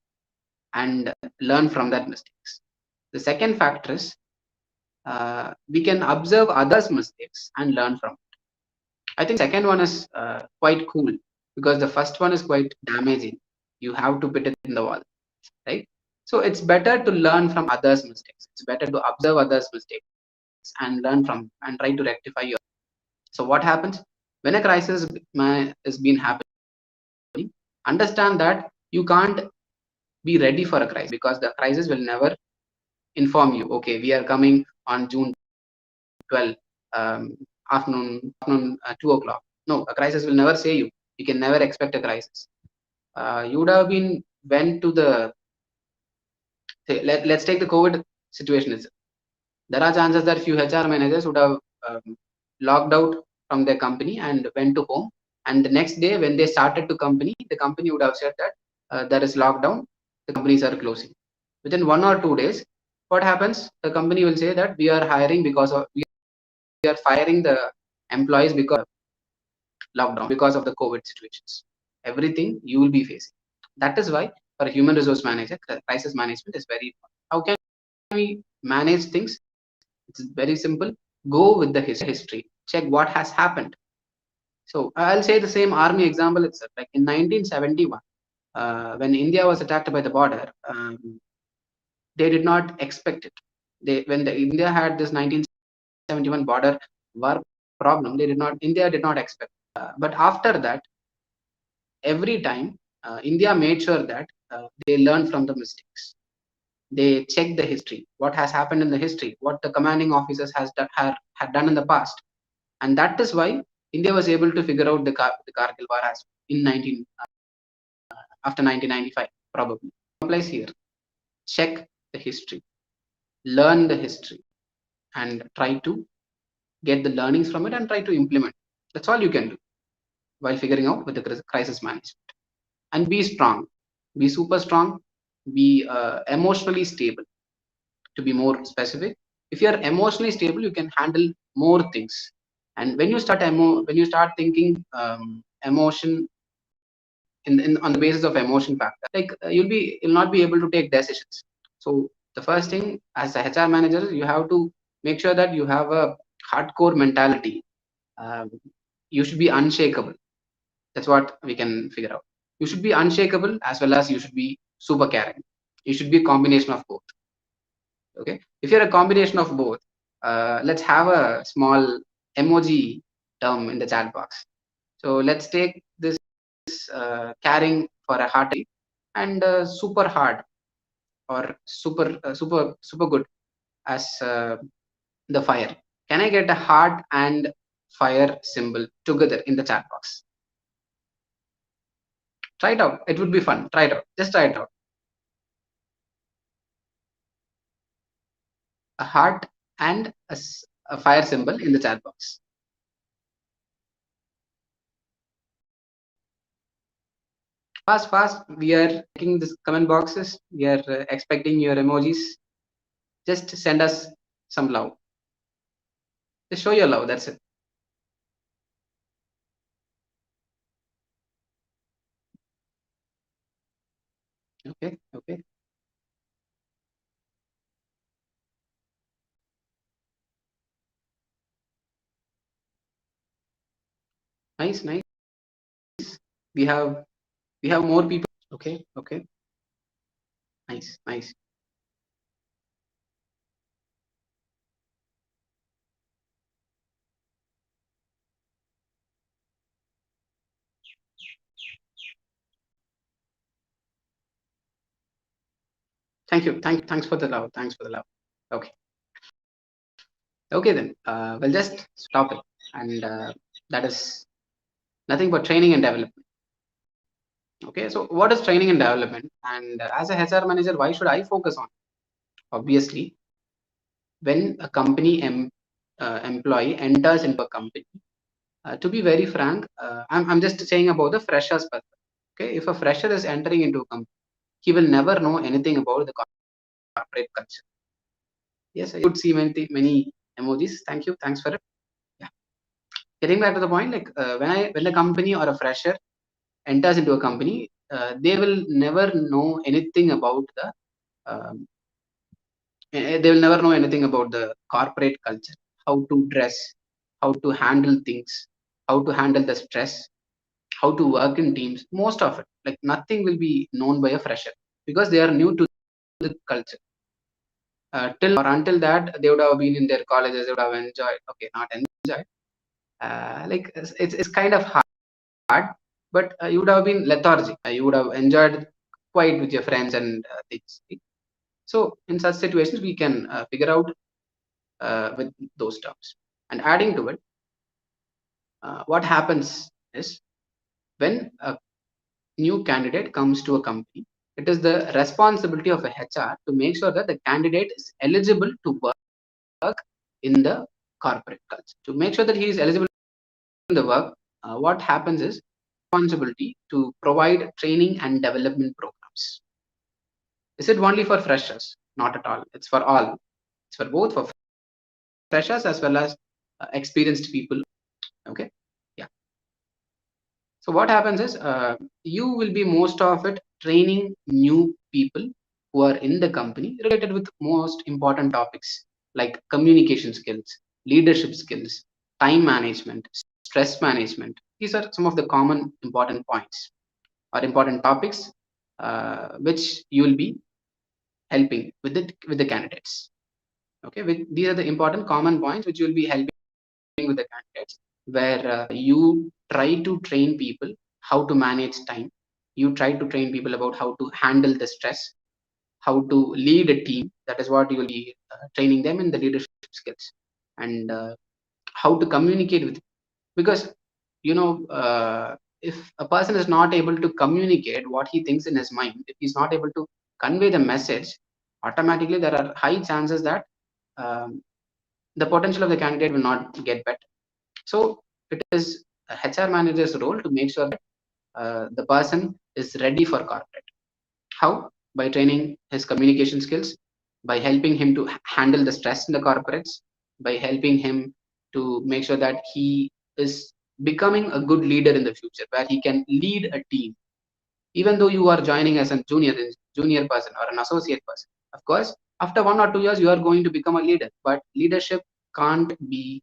and learn from that mistakes. The second factor is we can observe others' mistakes and learn from it. I think second one is quite cool because the first one is quite damaging. You have to put it in the wall, right? So it's better to learn from others' mistakes. It's better to observe others' mistakes and learn from and try to rectify your. So what happens when a crisis is been happening? Understand that you can't be ready for a crisis because the crisis will never inform you. Okay, we are coming on June 12 afternoon 2 o'clock. No, a crisis will never say you. You can never expect a crisis. You would have been went to the let's take the COVID situation itself. There are chances that few HR managers would have logged out from their company and went to home. And the next day, when they started the company would have said that there is lockdown, the companies are closing. Within 1 or 2 days, what happens? The company will say that we are hiring we are firing the employees because of lockdown, because of the COVID situations. Everything you will be facing. That is why for a human resource manager, crisis management is very important. How can we manage things? It's very simple. Go with the history. Check what has happened. So I'll say the same army example itself. Like in 1971, when India was attacked by the border, they did not expect it. India had this 1971 border war problem, India did not expect. But after that, every time India made sure that they learn from the mistakes. They check the history, what has happened in the history, what the commanding officers had done in the past, and that is why India was able to figure out the Kargil war as in 19 after 1995 probably. Applies here. Check the history, learn the history, and try to get the learnings from it and try to implement. That's all you can do while figuring out with the crisis management. And be strong, be super strong, be emotionally stable. To be more specific, if you are emotionally stable, you can handle more things. And when you start thinking emotion on the basis of emotion factor, like you'll not be able to take decisions. So the first thing as a HR manager, you have to make sure that you have a hardcore mentality. um, you should be unshakable. That's what we can figure out. You should be unshakable as well as you should be super caring. You should be a combination of both. Okay, if you're a combination of both, let's have a small emoji term in the chat box. So let's take this caring for a heart and super hard or super good as the fire. Can I get a heart and fire symbol together in the chat box? Try it out. It would be fun. Try it out. Just try it out. a heart, and a fire symbol in the chat box. Fast, we are checking the comment boxes. We are expecting your emojis. Just send us some love. Just show your love. That's it. Okay. Nice. We have more people. Okay. Nice. Thank you. Thanks for the love. Okay. Then. We'll just stop it, and that is nothing but training and development. Okay. So what is training and development? And as a HR manager, why should I focus on? Obviously, when a company employee enters into a company, to be very frank, I'm just saying about the freshers perspective. Okay, if a fresher is entering into a company, he will never know anything about the corporate culture. Yes, I could see many emojis. Thanks for it. Yeah, getting back to the point, like when a company or a fresher enters into a company, they will never know anything about um, they will never know anything about the corporate culture, how to dress, how to handle things, how to handle the stress, how to work in teams. Most of it, like nothing will be known by a fresher because they are new to the culture. Till or until that, they would have been in their colleges, they would have enjoyed. Okay, not enjoyed. Like it's kind of hard, but you would have been lethargic. You would have enjoyed quite with your friends and things. So in such situations, we can figure out with those terms. And adding to it, what happens is when a new candidate comes to a company, it is the responsibility of a HR to make sure that the candidate is eligible to work in the corporate culture. To make sure that he is eligible in the work, what happens is responsibility to provide training and development programs. Is it only for freshers? Not at all. It's for all. It's for both for freshers as well as experienced people. Okay. Yeah. So what happens is you will be most of it training new people who are in the company related with most important topics like communication skills, leadership skills, time management, stress management. These are some of the common important points or important topics which you will be helping with the candidates. Okay, these are the important common points which you will be helping with the candidates, where you try to train people how to manage time. You try to train people about how to handle the stress, how to lead a team. That is what you will be training them in the leadership skills, and how to communicate with. Because if a person is not able to communicate what he thinks in his mind, if he's not able to convey the message, automatically there are high chances that um, the potential of the candidate will not get better. So it is a HR manager's role to make sure that the person is ready for corporate. How? By training his communication skills, by helping him to handle the stress in the corporates, by helping him to make sure that he is becoming a good leader in the future, where he can lead a team. Even though you are joining as a junior person or an associate person, of course, after 1 or 2 years, you are going to become a leader. But leadership can't be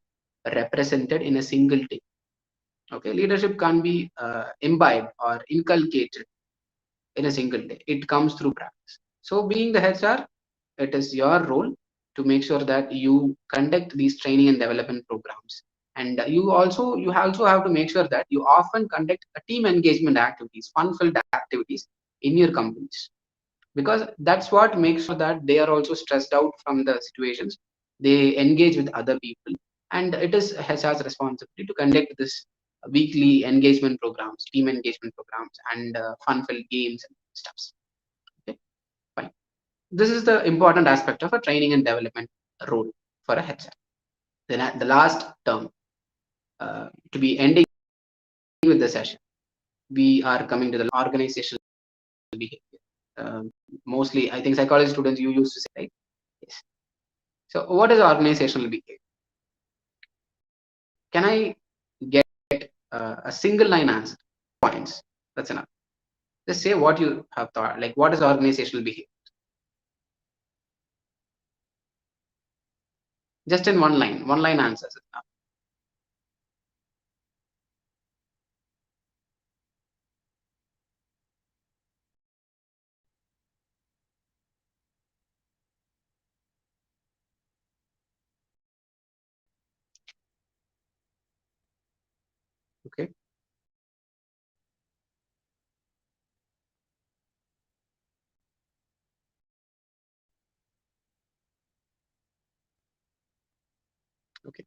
represented in a single day. Okay, leadership can't be imbibed or inculcated in a single day. It comes through practice. So being the HR, it is your role to make sure that you conduct these training and development programs. And you also have to make sure that you often conduct a team engagement activities, fun-filled activities in your companies, because that's what makes sure that they are also stressed out from the situations. They engage with other people, and it is HR's responsibility to conduct this weekly engagement programs, team engagement programs, and fun-filled games and stuffs. Okay, fine. This is the important aspect of a training and development. role for a HR. Then at the last term, to be ending with the session, we are coming to the organizational behavior. Mostly, I think psychology students you used to say, right? Yes. So, what is organizational behavior? Can I get a single line answer? Points. That's enough. Just say what you have thought. Like, what is organizational behavior? Just in one line answers is enough. Okay. Okay.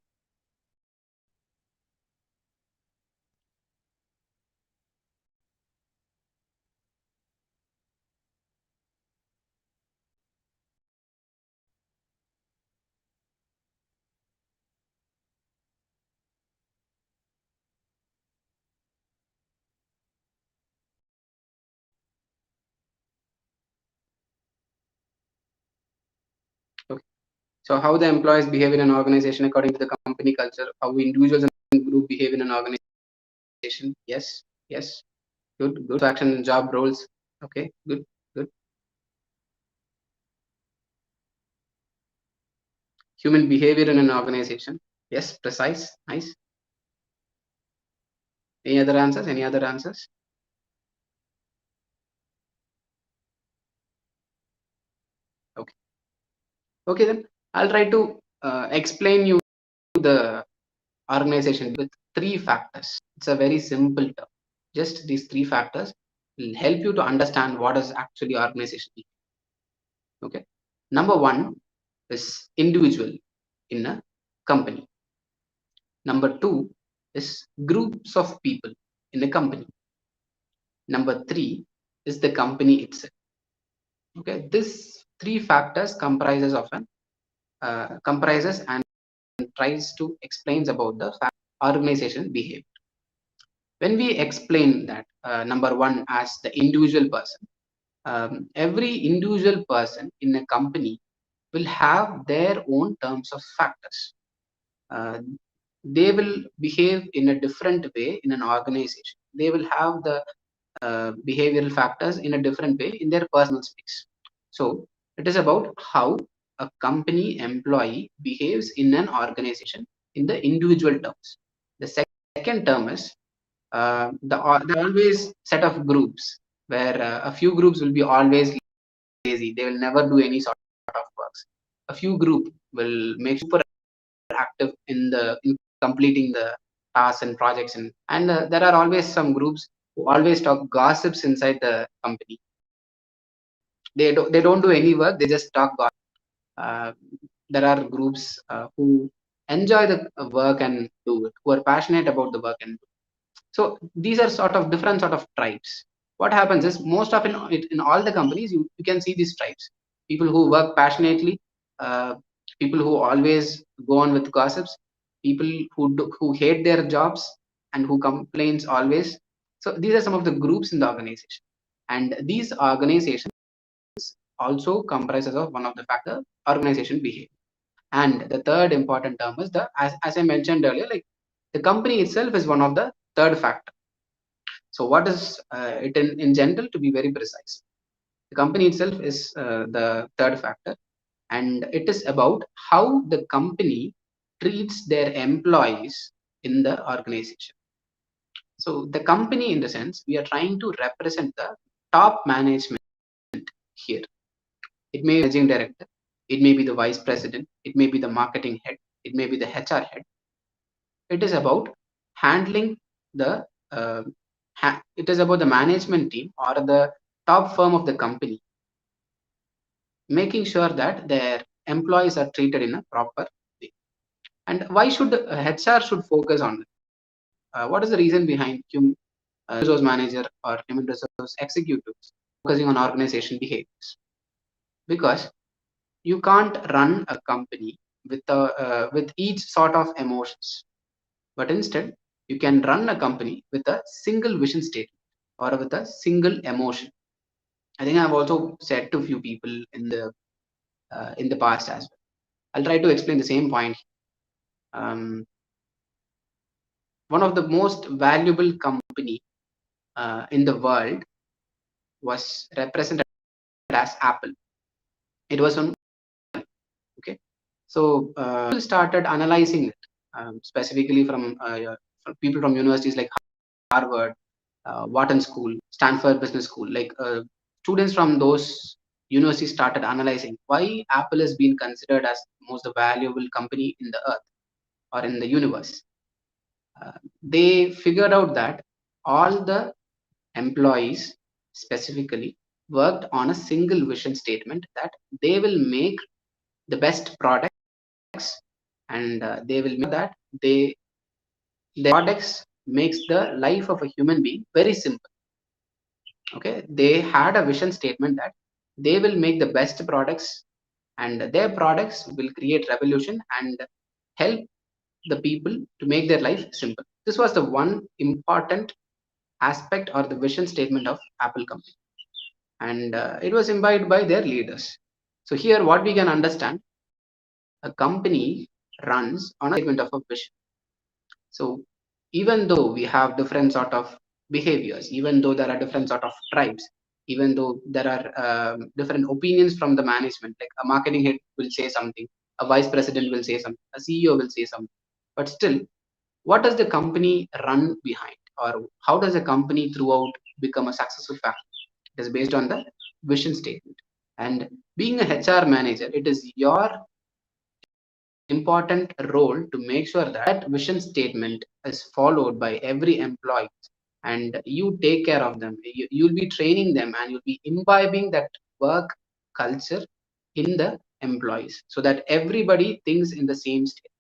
Okay. So, how the employees behave in an organization according to the company culture, how individuals and group behave in an organization. Yes. Yes. Good. Good. Action and job roles. Okay. Good. Good. Human behavior in an organization. Yes. Precise. Nice. Any other answers? Any other answers? Okay. Okay, then I'll try to explain you the organization with three factors. It's a very simple term. Just these three factors will help you to understand what is actually organization. Okay. Number one is individual in a company. Number two is groups of people in a company. Number three is the company itself. Okay. This three factors comprises and tries to explains about the organization behavior. When we explain that number one as the individual person, every individual person in a company will have their own terms of factors. Uh, they will behave in a different way in an organization. They will have the behavioral factors in a different way in their personal space. So it is about how a company employee behaves in an organization in the individual terms. The second term is the always set of groups where a few groups will be always lazy. They will never do any sort of works. A few group will make super active in completing the tasks and projects, and there are always some groups who always talk gossips inside the company. They don't do any work. They just talk gossip. Uh, there are groups who enjoy the work and do it, who are passionate about the work and do it. So these are sort of different sort of tribes. What happens is most often in all the companies you can see these tribes. People who work passionately, uh, people who always go on with gossips, people who hate their jobs and who complains always. So these are some of the groups in the organization, and these organizations also comprises of one of the factor organization behavior. And the third important term is as I mentioned earlier, like the company itself is one of the third factor. So what is it in general, to be very precise? The company itself is the third factor, and it is about how the company treats their employees in the organization. So the company, in the sense, we are trying to represent the top management here. It may be managing director, it may be the vice president, it may be the marketing head, it may be the HR head. It is about handling the it is about the management team or the top firm of the company, making sure that their employees are treated in a proper way. And why should HR should focus on it? What is the reason behind human resource manager or human resource executives focusing on organization behaviors? Because you can't run a company with each sort of emotions, but instead you can run a company with a single vision statement or with a single emotion. I think I've also said to a few people in the past as well. I'll try to explain the same point. Um, One of the most valuable company in the world was represented as Apple. It was on. Okay, so people started analyzing it, specifically from people from universities like Harvard, Wharton School, Stanford Business School. Like students from those universities started analyzing why Apple has been considered as most valuable company in the earth or in the universe. They figured out that all the employees specifically worked on a single vision statement that they will make the best products, and they will make that they their products makes the life of a human being very simple. Okay, they had a vision statement that they will make the best products, and their products will create revolution and help the people to make their life simple. This was the one important aspect or the vision statement of Apple company, and it was imbibed by their leaders. So here what we can understand, a company runs on a statement of a vision. So even though we have different sort of behaviors, even though there are different sort of tribes, even though there are different opinions from the management, like a marketing head will say something, a vice president will say something, a CEO will say something, but still, what does the company run behind, or how does a company throughout become a successful factor? It is based on the vision statement. And being a HR manager, it is your important role to make sure that vision statement is followed by every employee, and you take care of them. You'll be training them and you'll be imbibing that work culture in the employees so that everybody thinks in the same state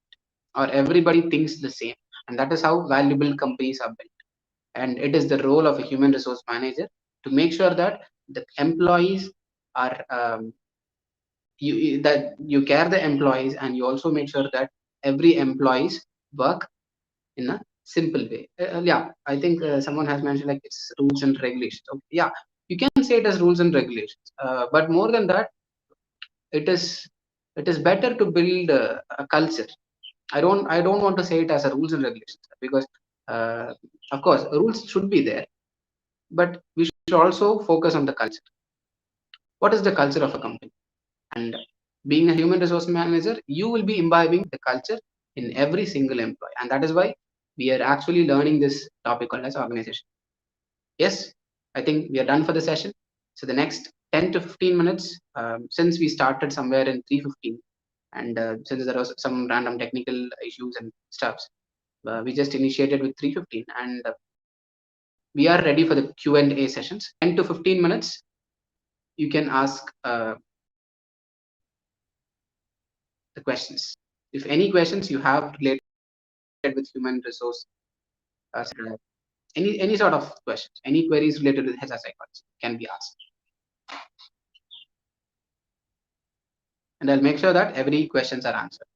or everybody thinks the same. And that is how valuable companies are built. And it is the role of a human resource manager to make sure that the employees are that you care the employees, and you also make sure that every employees work in a simple way. Yeah, I think someone has mentioned like it's rules and regulations. Okay, yeah, you can say it as rules and regulations, but more than that, it is better to build a culture. I don't want to say it as a rules and regulations, because uh, of course rules should be there, but we should also focus on the culture. What is the culture of a company? And being a human resource manager, you will be imbibing the culture in every single employee, and that is why we are actually learning this topic called as organization. Yes, I think we are done for the session. So the next 10 to 15 minutes, since we started somewhere in 3:15, and since there was some random technical issues and stuffs, we just initiated with 3:15, and we are ready for the Q&A sessions. 10 to 15 minutes, you can ask the questions. If any questions you have related with human resource, uh, any sort of questions, any queries related with HR psychology can be asked, and I'll make sure that every questions are answered.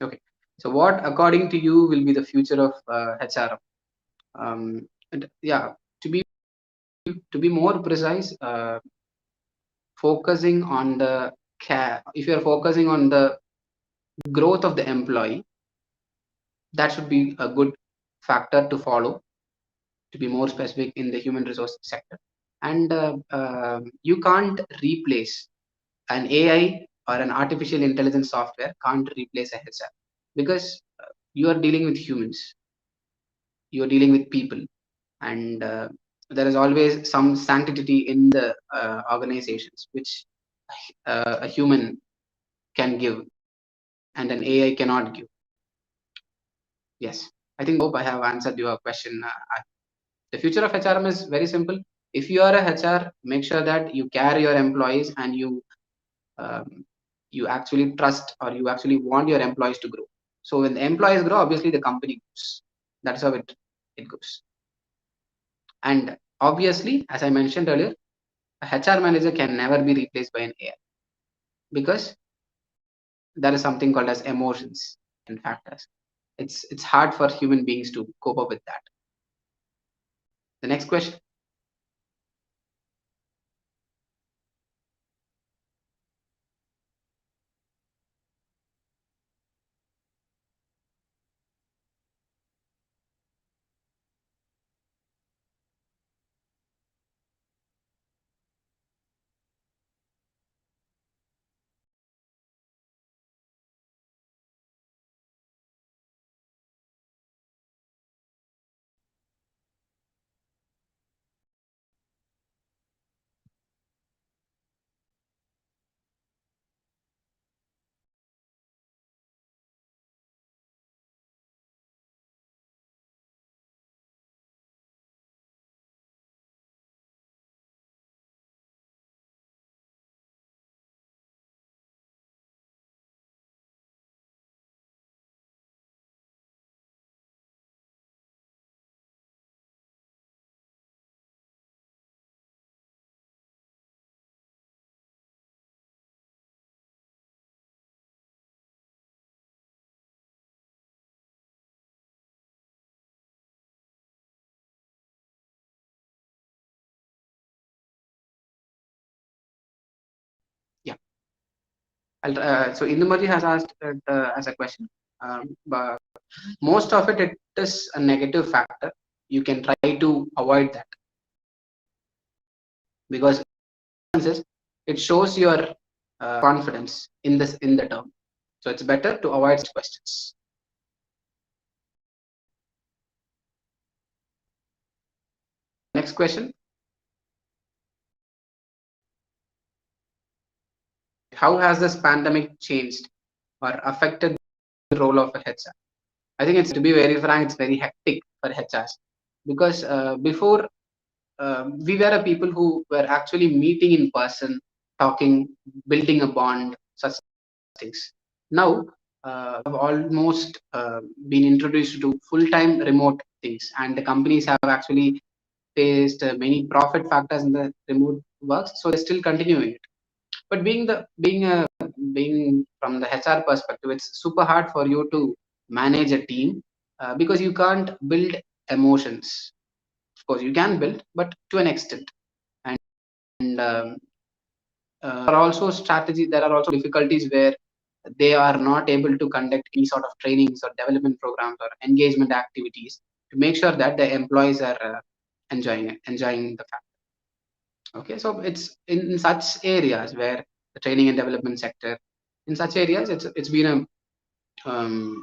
Okay. So what, according to you, will be the future of HR? And yeah, to be more precise, focusing on the care. If you are focusing on the growth of the employee, that should be a good factor to follow. To be more specific in the human resource sector, and you can't replace an AI or an artificial intelligence software can't replace a HR, because you are dealing with humans, you are dealing with people, and there is always some sanctity in the organizations which a human can give and an AI cannot give. Yes, I think hope I have answered your question. The future of HRM is very simple. If you are a HR, make sure that you care your employees, and um, you actually trust, or you actually want your employees to grow. So when the employees grow, obviously the company grows. That's how it. it goes. And obviously, as I mentioned earlier, a HR manager can never be replaced by an AI, because there is something called as emotions and factors. It's hard for human beings to cope up with that. The next question. Yeah. So Indumaji has asked as a question, but most of it is a negative factor. You can try to avoid that, because it shows your confidence in the term. So it's better to avoid such questions. Next question. How has this pandemic changed or affected the role of a HR? I think, it's, to be very frank, it's very hectic for HRs, because before, we were a people who were actually meeting in person, talking, building a bond, such things. Now, have almost been introduced to full-time remote things, and the companies have actually faced many profit factors in the remote works, so they're still continuing it. But being from the HR perspective, it's super hard for you to manage a team, because you can't build emotions. Of course, you can build, but to an extent. And there are also difficulties where they are not able to conduct any sort of trainings or development programs or engagement activities to make sure that the employees are enjoying the fact. Okay, so it's in such areas where the training and development sector, in such areas, it's been a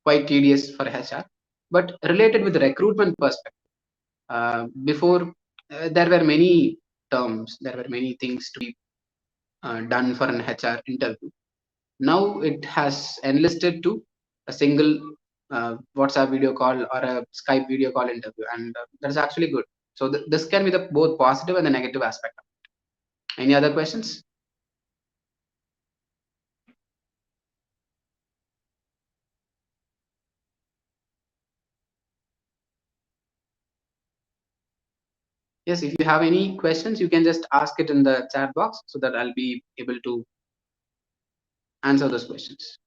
quite tedious for HR. But related with the recruitment perspective, before, there were many terms, there were many things to be done for an HR interview. Now it has enlisted to a single WhatsApp video call or a Skype video call interview, and that's actually good. So this can be the both positive and the negative aspect. Any other questions? Yes, if you have any questions, you can just ask it in the chat box so that I'll be able to answer those questions.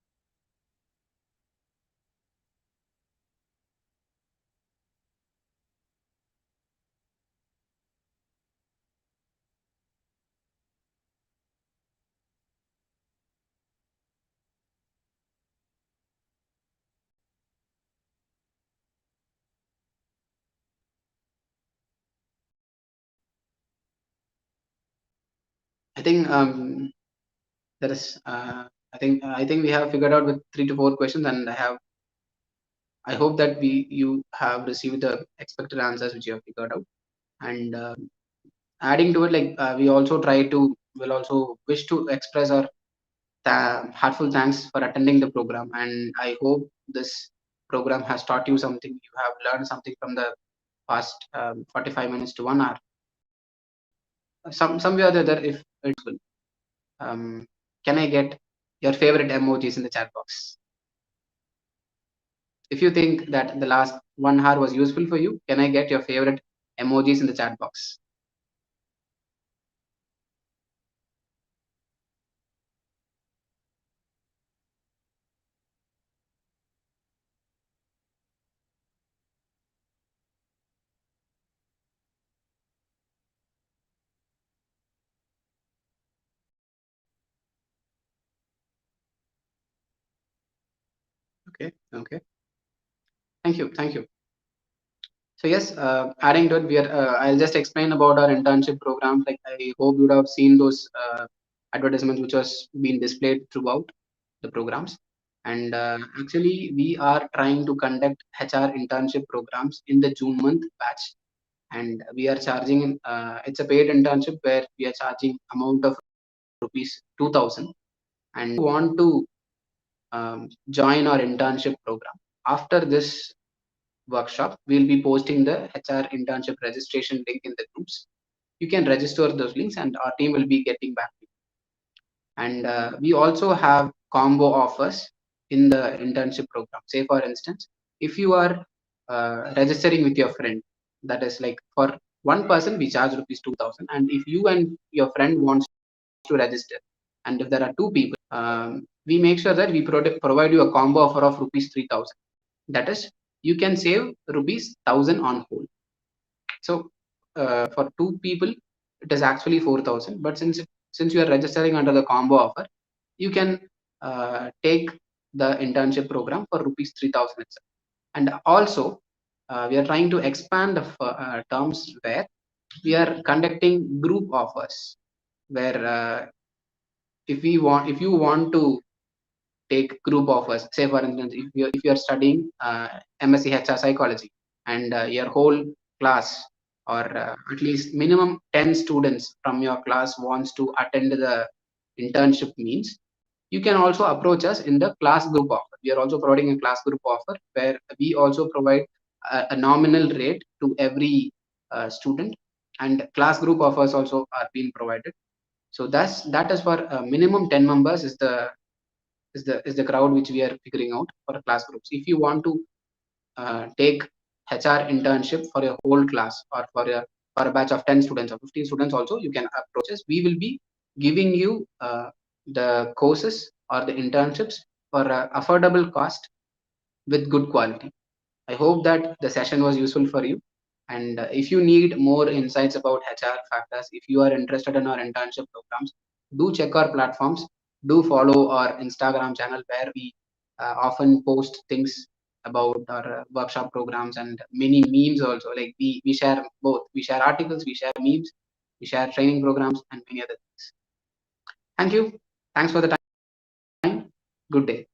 I think there is. I think we have figured out with 3 to 4 questions, and I hope that you have received the expected answers which you have figured out. And adding to it, like, we also will also wish to express our heartful thanks for attending the program, and I hope this program has taught you something. You have learned something from the past 45 minutes to 1 hour. Some way or the other, if it's will. Um, can I get your favorite emojis in the chat box? If you think that the last 1 hour was useful for you. Can I get your favorite emojis in the chat box? Okay, okay. Thank you. So yes, adding to it, I'll just explain about our internship programs. Like I hope you would have seen those advertisements which was being displayed throughout the programs. And actually, we are trying to conduct HR internship programs in the June month batch, and we are charging. It's a paid internship where we are charging amount of rupees 2,000. And if you want to join our internship program after this workshop, we'll be posting the HR internship registration link in the groups. You can register those links and our team will be getting back to you. And we also have combo offers in the internship program. Say for instance, if you are registering with your friend, that is like for one person we charge rupees 2,000, and if you and your friend wants to register, and if there are two people, we make sure that we provide you a combo offer of rupees 3,000. That is, you can save rupees 1,000 on whole. So for two people, it is actually 4,000. But since you are registering under the combo offer, you can take the internship program for rupees 3,000 itself. And also, we are trying to expand the terms where we are conducting group offers, where if you want to take group offers. Say for instance, if you're studying MSc HR psychology, and your whole class, or at least minimum 10 students from your class wants to attend the internship, means you can also approach us in the class group offer. We are also providing a class group offer where we also provide a nominal rate to every student, and class group offers also are being provided. So that is for minimum 10 members is the crowd which we are figuring out for class groups. If you want to take HR internship for your whole class, or for a batch of 10 students or 15 students also, you can approach us. We will be giving you the courses or the internships for affordable cost with good quality. I hope that the session was useful for you. And if you need more insights about HR factors, if you are interested in our internship programs, do check our platforms. Do follow our Instagram channel where we often post things about our workshop programs and many memes also. Like we share both. We share articles, we share memes, we share training programs, and many other things. Thank you. Thanks for the time. Good day.